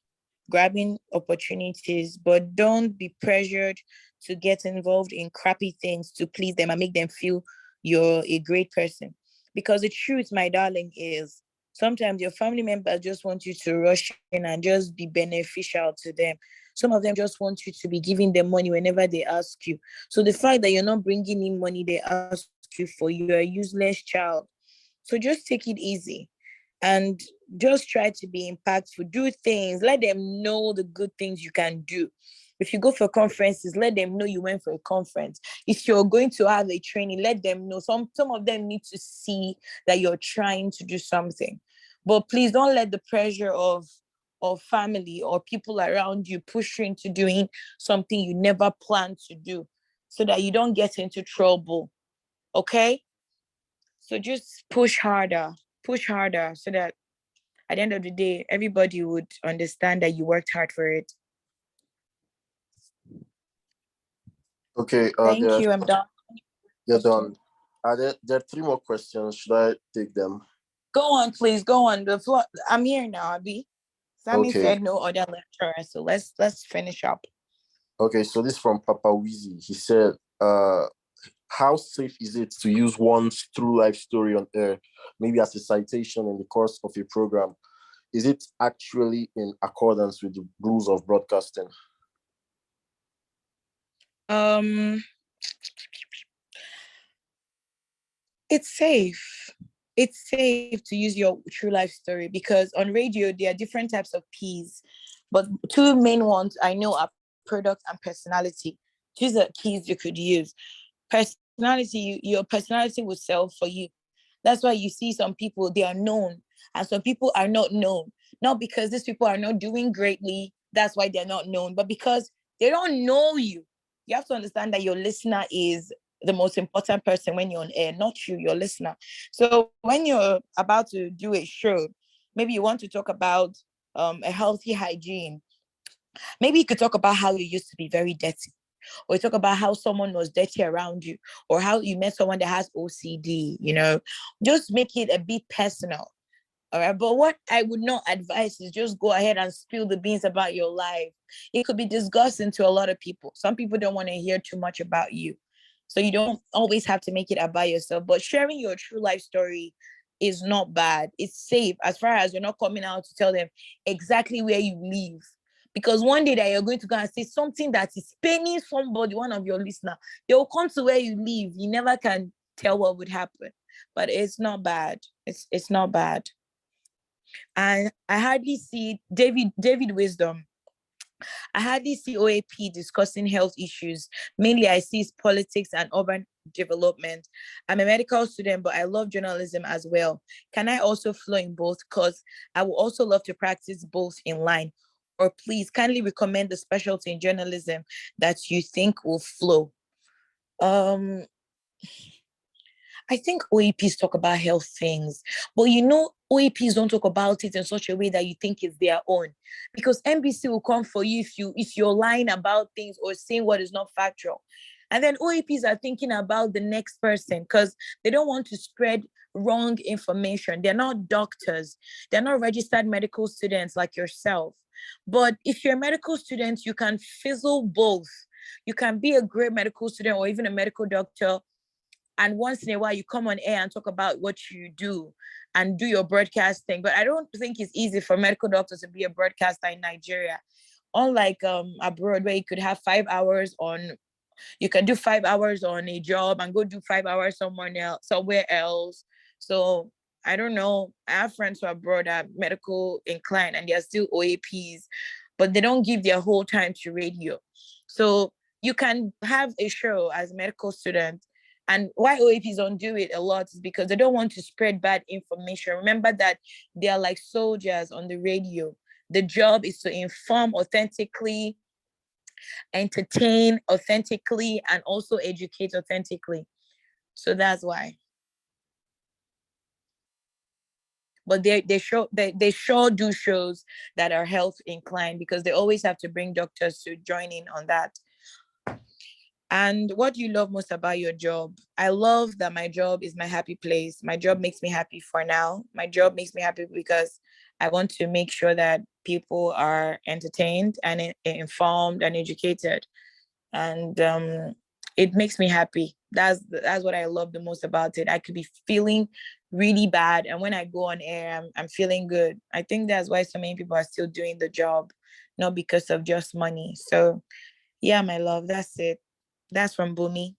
grabbing opportunities, but don't be pressured to get involved in crappy things to please them and make them feel you're a great person. Because the truth, my darling, is sometimes your family members just want you to rush in and just be beneficial to them. Some of them just want you to be giving them money whenever they ask you. So the fact that you're not bringing in money they ask you for, you're a useless child. So just take it easy and just try to be impactful. Do things, let them know the good things you can do. If you go for conferences, let them know you went for a conference. If you're going to have a training, let them know. Some of them need to see that you're trying to do something. But please don't let the pressure of family or people around you push you into doing something you never planned to do so that you don't get into trouble. Okay? So just push harder so that at the end of the day, everybody would understand that you worked hard for it. Okay, Thank you. I'm done. They're done. There are three more questions. Should I take them? Go on, please. Go on. The floor. I'm here now, Abby. Sammy Okay. said no other lecturer, so let's finish up. Okay, so this is from Papa Weezy. He said, how safe is it to use one's true life story on air, maybe as a citation in the course of a program? Is it actually in accordance with the rules of broadcasting? It's safe. It's safe to use your true life story because on radio there are different types of P's, but two main ones I know are product and personality. These are keys you could use. Personality, your personality will sell for you. That's why you see some people, they are known, and some people are not known. Not because these people are not doing greatly, that's why they're not known, but because they don't know you. You have to understand that your listener is the most important person when you're on air, not you, your listener. So when you're about to do a show, maybe you want to talk about a healthy hygiene. Maybe you could talk about how you used to be very dirty, or talk about how someone was dirty around you, or how you met someone that has OCD, just make it a bit personal. All right. But what I would not advise is just go ahead and spill the beans about your life. It could be disgusting to a lot of people. Some people don't want to hear too much about you. So you don't always have to make it about yourself. But sharing your true life story is not bad. It's safe as far as you're not coming out to tell them exactly where you live. Because one day that you're going to go and say something that is paining somebody, one of your listeners, they will come to where you live. You never can tell what would happen. But it's not bad. It's not bad. And I hardly see David Wisdom. I hardly see OAP discussing health issues. Mainly, I see politics and urban development. I'm a medical student, but I love journalism as well. Can I also flow in both? Because I would also love to practice both in line. Or please kindly recommend the specialty in journalism that you think will flow. Um, I think OAPs talk about health things, but OAPs don't talk about it in such a way that you think it's their own. Because NBC will come for you if you're lying about things or saying what is not factual. And then OAPs are thinking about the next person because they don't want to spread wrong information. They're not doctors. They're not registered medical students like yourself. But if you're a medical student, you can fizzle both. You can be a great medical student or even a medical doctor, and once in a while you come on air and talk about what you do and do your broadcasting. But I don't think it's easy for medical doctors to be a broadcaster in Nigeria. Unlike abroad, where you could have 5 hours on, you can do 5 hours on a job and go do 5 hours somewhere else. So I don't know. I have friends who are abroad are medical inclined and they're still OAPs, but they don't give their whole time to radio. So you can have a show as a medical student. And why OAPs don't do it a lot is because they don't want to spread bad information. Remember that they are like soldiers on the radio. The job is to inform authentically, entertain authentically, and also educate authentically. So that's why. But they sure do shows that are health inclined, because they always have to bring doctors to join in on that. And what do you love most about your job? I love that my job is my happy place. My job makes me happy for now. My job makes me happy because I want to make sure that people are entertained and informed and educated. And it makes me happy. That's what I love the most about it. I could be feeling really bad, and when I go on air, I'm feeling good. I think that's why so many people are still doing the job, not because of just money. So yeah, my love, that's it. That's from Bumi.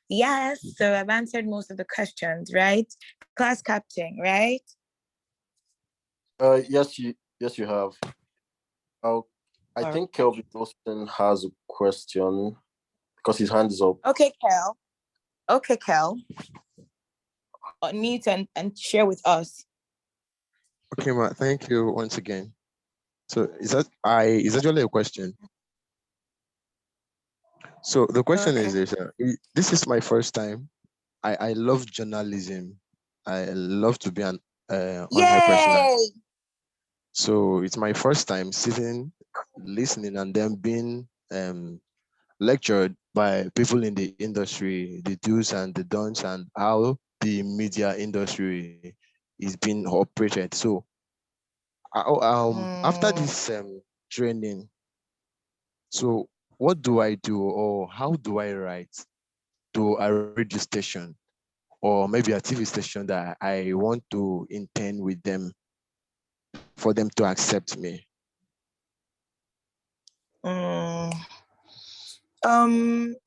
Yes, so I've answered most of the questions, right? Class captain, right? Yes, you have. I All think Kelvin Austin has a question because his hand is up. Okay, Kel. Unmute and share with us. Okay, Ma, thank you once again. So is actually a question. So the question is this: this is my first time. I love journalism. I love to be an on-air person. So it's my first time sitting, listening, and then being lectured by people in the industry, the do's and the don'ts, and how the media industry is being operated. So after this training, so what do I do, or how do I write to a radio station or maybe a TV station that I want to intern with them for them to accept me?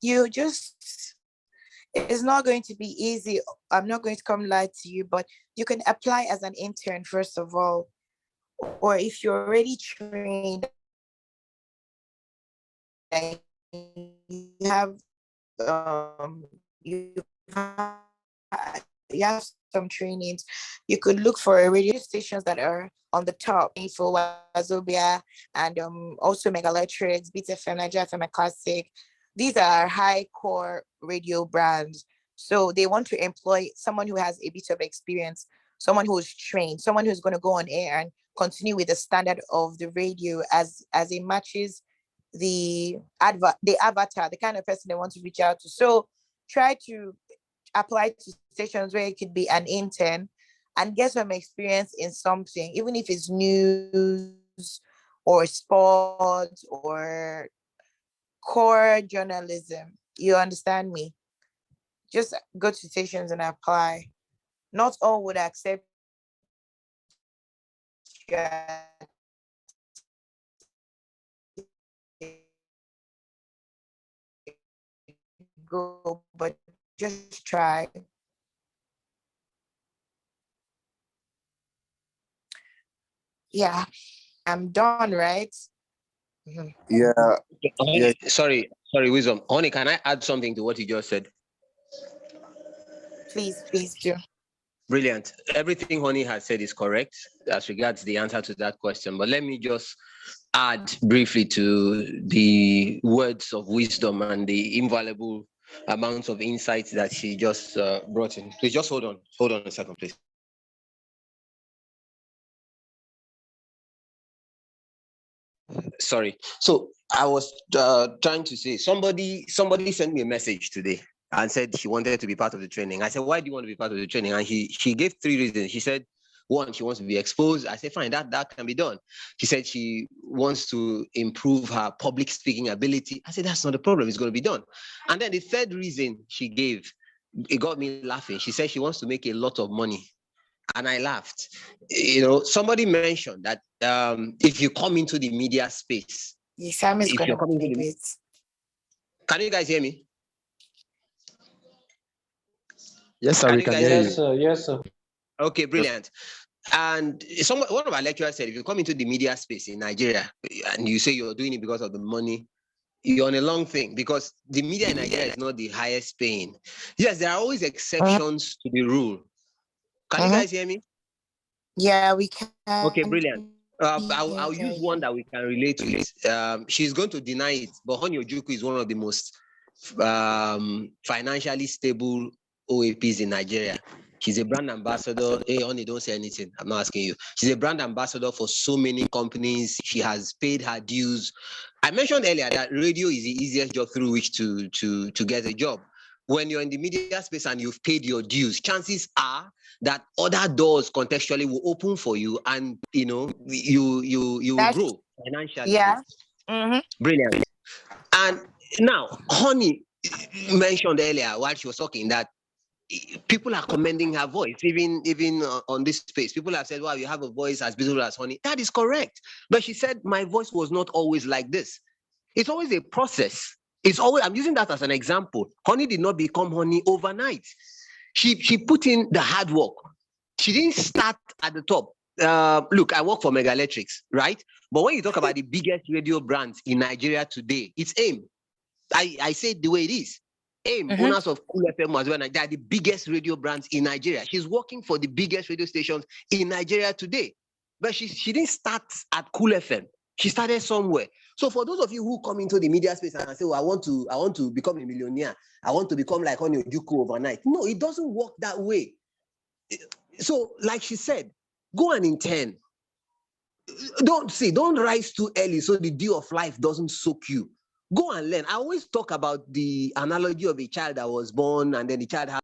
You just, it's not going to be easy. I'm not going to come lie to you, but you can apply as an intern first of all, or if you're already trained and you have you have some trainings, you could look for radio stations that are on the top, Info, Wazobia, and also Megalectrics, Beat FM, Nigeria FM, Classic. These are high core radio brands. So they want to employ someone who has a bit of experience, someone who is trained, someone who's going to go on air and continue with the standard of the radio as it matches the avatar, the kind of person they want to reach out to. So try to apply to stations where it could be an intern and get some experience in something, even if it's news or sports or core journalism. You understand me? Just go to stations and apply. Not all would accept you, go, but just try. Yeah, I'm done, right? Yeah. Sorry, Wisdom. Honey, can I add something to what you just said? Please do. Brilliant. Everything Honey has said is correct as regards the answer to that question. But let me just add briefly to the words of wisdom and the invaluable amounts of insights that she just brought in. Please just hold on a second, please. Sorry. So I was trying to say, somebody sent me a message today and said she wanted to be part of the training. I said, why do you want to be part of the training? And she gave 3 reasons. She said, 1, she wants to be exposed. I said, fine, that can be done. She said she wants to improve her public speaking ability. I said, that's not a problem. It's going to be done. And then the 3rd reason she gave, it got me laughing. She said she wants to make a lot of money. And I laughed. You know, somebody mentioned that if you come into the media space, Sam is going to believe it. Can you guys hear me? Yes, sir, we can hear you. Yes, sir. Okay, brilliant. And one of our lecturers said, if you come into the media space in Nigeria and you say you're doing it because of the money, you're on a long thing, because the media in Nigeria is not the highest paying. Yes, there are always exceptions to the rule. Can you guys hear me? Yeah, we can. Okay, brilliant. I'll use one that we can relate to it. She's going to deny it, but Ojukwu is one of the most financially stable OAPs in Nigeria. She's a brand ambassador. Hey, honey, don't say anything. I'm not asking you. She's a brand ambassador for so many companies. She has paid her dues. I mentioned earlier that radio is the easiest job through which to get a job. When you're in the media space and you've paid your dues, chances are that other doors contextually will open for you, and you know you will grow financially. Yeah. Mm-hmm. Brilliant. And now, honey mentioned earlier while she was talking that people are commending her voice, even on this space. People have said, wow, you have a voice as beautiful as honey. That is correct. But she said, my voice was not always like this. It's always a process. It's always, I'm using that as an example. Honey did not become honey overnight. She put in the hard work. She didn't start at the top. Look, I work for Mega Electrics, right? But when you talk about the biggest radio brands in Nigeria today, it's AIM. I say it the way it is. AIM, owners of Cool FM as well, they are the biggest radio brands in Nigeria. She's working for the biggest radio stations in Nigeria today. But she didn't start at Cool FM. She started somewhere. So for those of you who come into the media space and say, well, I want to become a millionaire, I want to become like Ojukwu overnight. No, it doesn't work that way. So, like she said, go and intern. Don't rise too early so the dew of life doesn't soak you. Go and learn. I always talk about the analogy of a child that was born and then the child has.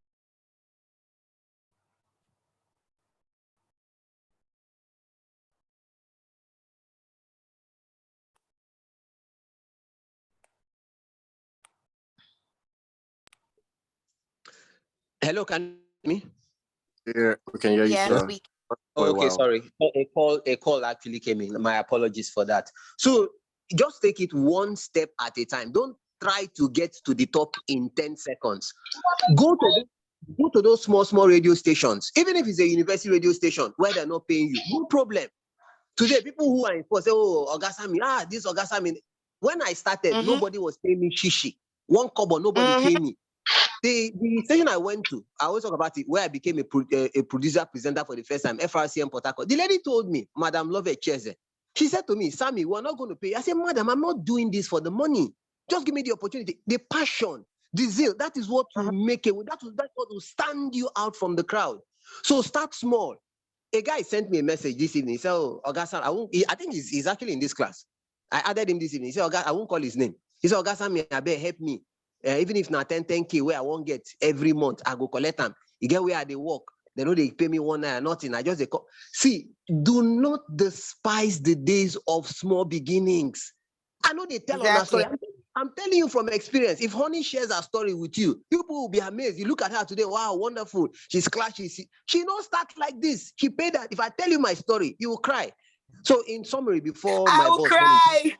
Hello, can you hear me? Yeah, we can hear you, Yes, sir. Okay, sorry. A call actually came in. My apologies for that. So just take it one step at a time. Don't try to get to the top in 10 seconds. Go to those small radio stations, even if it's a university radio station where they're not paying you, no problem. Today, people who are in force say, oh, Ogasami, this Ogasami. When I started, nobody was paying me shishi. One kobo, nobody paid me. The station I went to, I always talk about it, where I became a producer presenter for the first time, FRCM Port Harcourt. The lady told me, Madam Love Cheze, she said to me, Sammy, we're not going to pay. I said, Madam, I'm not doing this for the money. Just give me the opportunity, the passion, the zeal. That is what will make it. That's what will stand you out from the crowd. So start small. A guy sent me a message this evening. He said, oh, Ogasam, I think he's actually in this class. I added him this evening. He said, I won't call his name. He said, Ogasam, I beg, help me. Even if not 10K where I won't get every month, I go collect them. You get where they work. They know they pay me one night, nothing. I just see, do not despise the days of small beginnings. I know they tell on our story. I'm telling you from experience, if Honey shares her story with you, people will be amazed. You look at her today, wow, wonderful. She's classy. She don't start like this. She paid that. If I tell you my story, you will cry. So in summary, before my boss, cry.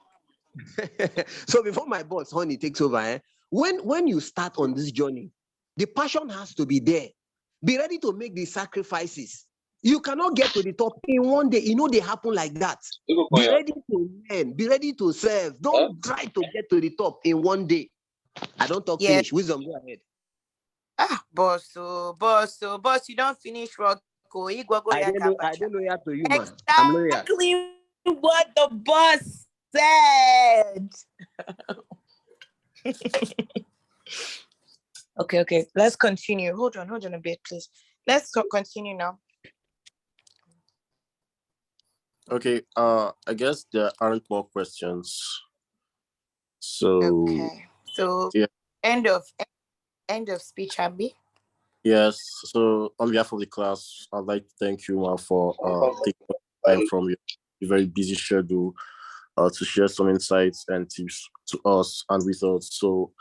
So before my boss, Honey, takes over, when you start on this journey, the passion has to be there. Be ready to make the sacrifices. You cannot get to the top in one day. You know they happen like that. Be ready to learn. Be ready to serve. Don't try to get to the top in one day. I don't talk finish. Wisdom, go ahead. Boss, you don't finish rock. I don't know how to you, man. Exactly what the boss said. Okay. Let's continue. Hold on a bit, please. Let's continue now. Okay. I guess there aren't more questions. So. Okay. So yeah. End of speech, Abby. Yes. So on behalf of the class, I'd like to thank you, Ma, for taking time from your very busy schedule to share some insights and tips to us and with us. So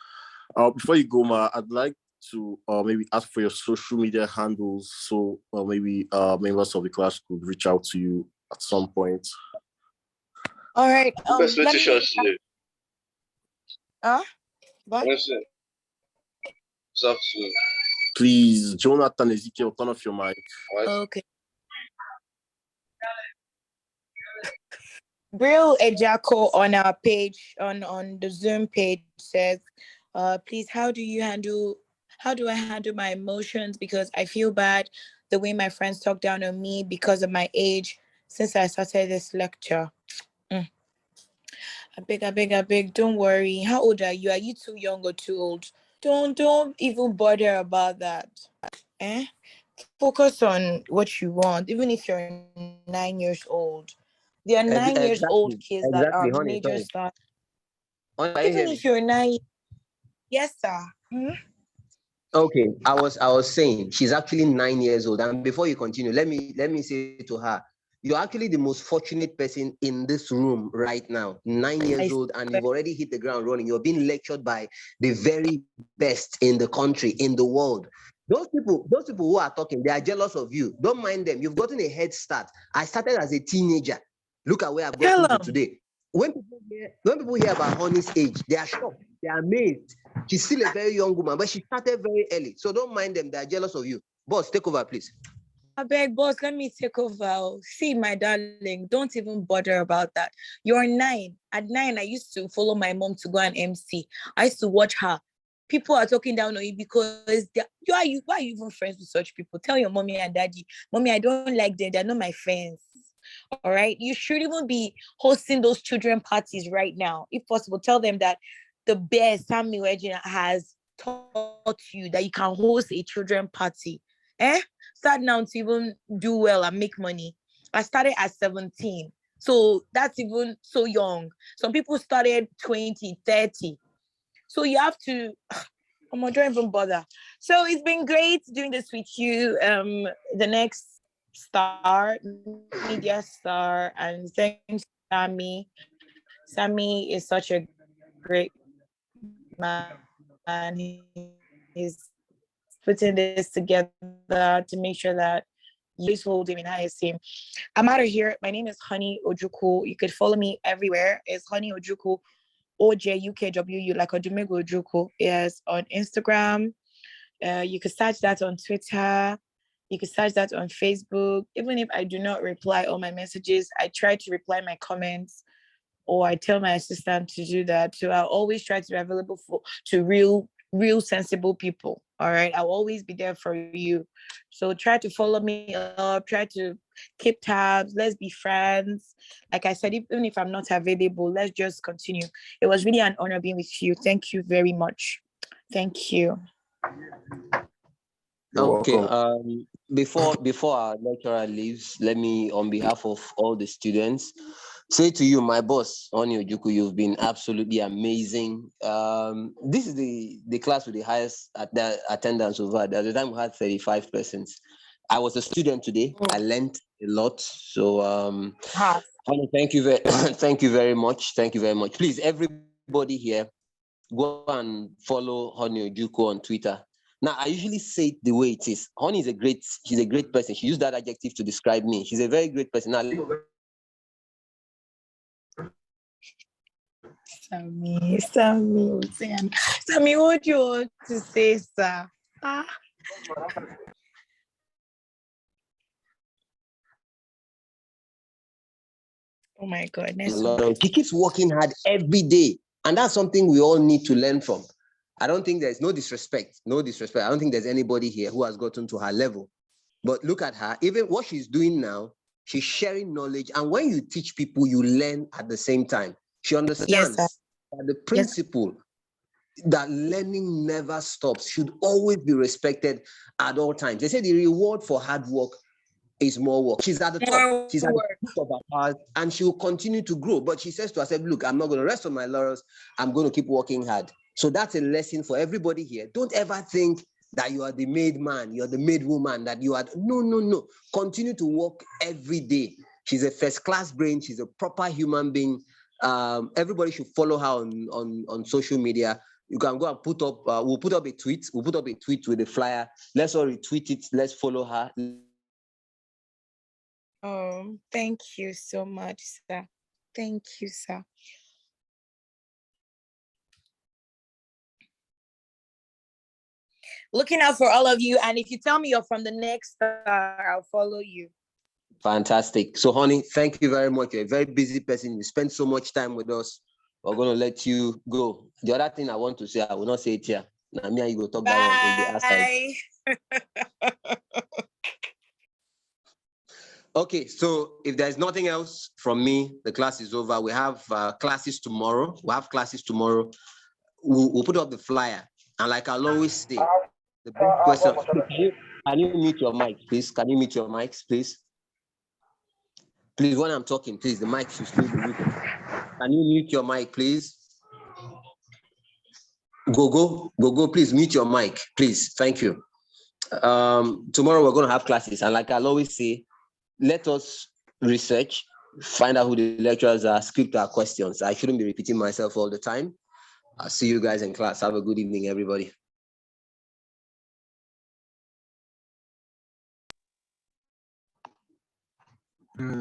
before you go, Ma, I'd like to maybe ask for your social media handles, so maybe members of the class could reach out to you at some point. All right. Please, Jonathan Ezekiel, turn off your mic. Okay. Brill Ejako on our page, on the Zoom page says, please, how do I handle my emotions? Because I feel bad the way my friends talk down on me because of my age since I started this lecture. I beg, don't worry. How old are you? Are you too young or too old Don't even bother about that. Focus on what you want, even if you're 9 years old. There are 9 years old Exactly, kids that are exactly, honey. major Sorry. stars. Honey, can you Even hear if me? you're 9, yes, sir. Okay, I was saying she's actually 9 years old. And before you continue, let me say to her, you're actually the most fortunate person in this room right now. 9 years I old, and swear. you've already hit the ground running. You're being lectured by the very best in the country, in the world. Those people who are talking, they are jealous of you. Don't mind them. You've gotten a head start. I started as a teenager. Look at where I've Tell gotten to them. today. When people hear about Honey's age, they are shocked. They are amazed. She's still a very young woman, but she started very early. So don't mind them. They are jealous of you. Boss, take over, please. I beg, boss, let me take over. See, my darling, don't even bother about that. You're 9. At 9, I used to follow my mom to go and MC. I used to watch her. People are talking down on you because why are you even friends with such people? Tell your mommy and daddy, mommy, I don't like them. They're not my friends. All right. You should even be hosting those children parties right now. If possible, tell them that the best Samuel Regina has taught you that you can host a children party. Start now to even do well and make money. I started at 17. So that's even so young. Some people started 20, 30. So you have to, don't even bother. So it's been great doing this with you. The next star, media star, and thanks to Sammy. Sammy is such a great man. He's putting this together to make sure that you hold him in high esteem. I'm out of here. My name is Honey Ojukwu. You could follow me everywhere. It's Honey Ojukwu, OJUKWU, like Odumego Ojukwu. Yes, on Instagram. You could search that on Twitter. You can search that on Facebook. Even if I do not reply all my messages, I try to reply my comments, or I tell my assistant to do that. So I'll always try to be available to real sensible people. All right. I'll always be there for you. So try to follow me up, try to keep tabs. Let's be friends. Like I said, even if I'm not available, let's just continue. It was really an honor being with you. Thank you very much. Thank you. You're Okay. welcome. Before our lecturer leaves, let me, on behalf of all the students, say to you, my boss, Oni Ojukwu, you've been absolutely amazing. This is the class with the highest attendance we've had. At the time, we had 35 persons. I was a student today. I learned a lot. So, Oni, thank you thank you very much. Thank you very much. Please, everybody here, go and follow Honey Ojukwu on Twitter. Now, I usually say it the way it is. Honey she's a great person. She used that adjective to describe me. She's a very great person. Now, Sammy, what do you want to say, sir? Oh my goodness. She keeps working hard every day. And that's something we all need to learn from. I don't think there's no disrespect. I don't think there's anybody here who has gotten to her level. But look at her. Even what she's doing now, she's sharing knowledge. And when you teach people, you learn at the same time. She understands that the principle that learning never stops should always be respected at all times. They say the reward for hard work is more work. She's at the top. She's at the top of her powers, and she will continue to grow. But she says to herself, look, I'm not going to rest on my laurels. I'm going to keep working hard. So that's a lesson for everybody here. Don't ever think that you are the made man, you're the made woman, that you are. No. Continue to work every day. She's a first-class brain. She's a proper human being. Everybody should follow her on social media. You can go and put up, we'll put up a tweet. We'll put up a tweet with a flyer. Let's all retweet it. Let's follow her. Thank you so much, sir. Thank you, sir. Looking out for all of you. And if you tell me you're from the next star, I'll follow you. Fantastic. So, honey, thank you very much. You're a very busy person. You spend so much time with us. We're going to let you go. The other thing I want to say, I will not say it here. Now, me and you go talk that one in the outside. Okay, so if there's nothing else from me, the class is over. We have classes tomorrow. We'll put up the flyer. And like I'll always say, the best question. Can you mute your mic, please? Can you mute your mics, please? Please, when I'm talking, please, the mic should still be muted. Can you mute your mic, please? Go, please mute your mic, please. Thank you. Tomorrow we're going to have classes. And like I'll always say, let us research, find out who the lecturers are, script our questions. I shouldn't be repeating myself all the time. I'll see you guys in class. Have a good evening, everybody.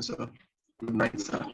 So, good night, sir.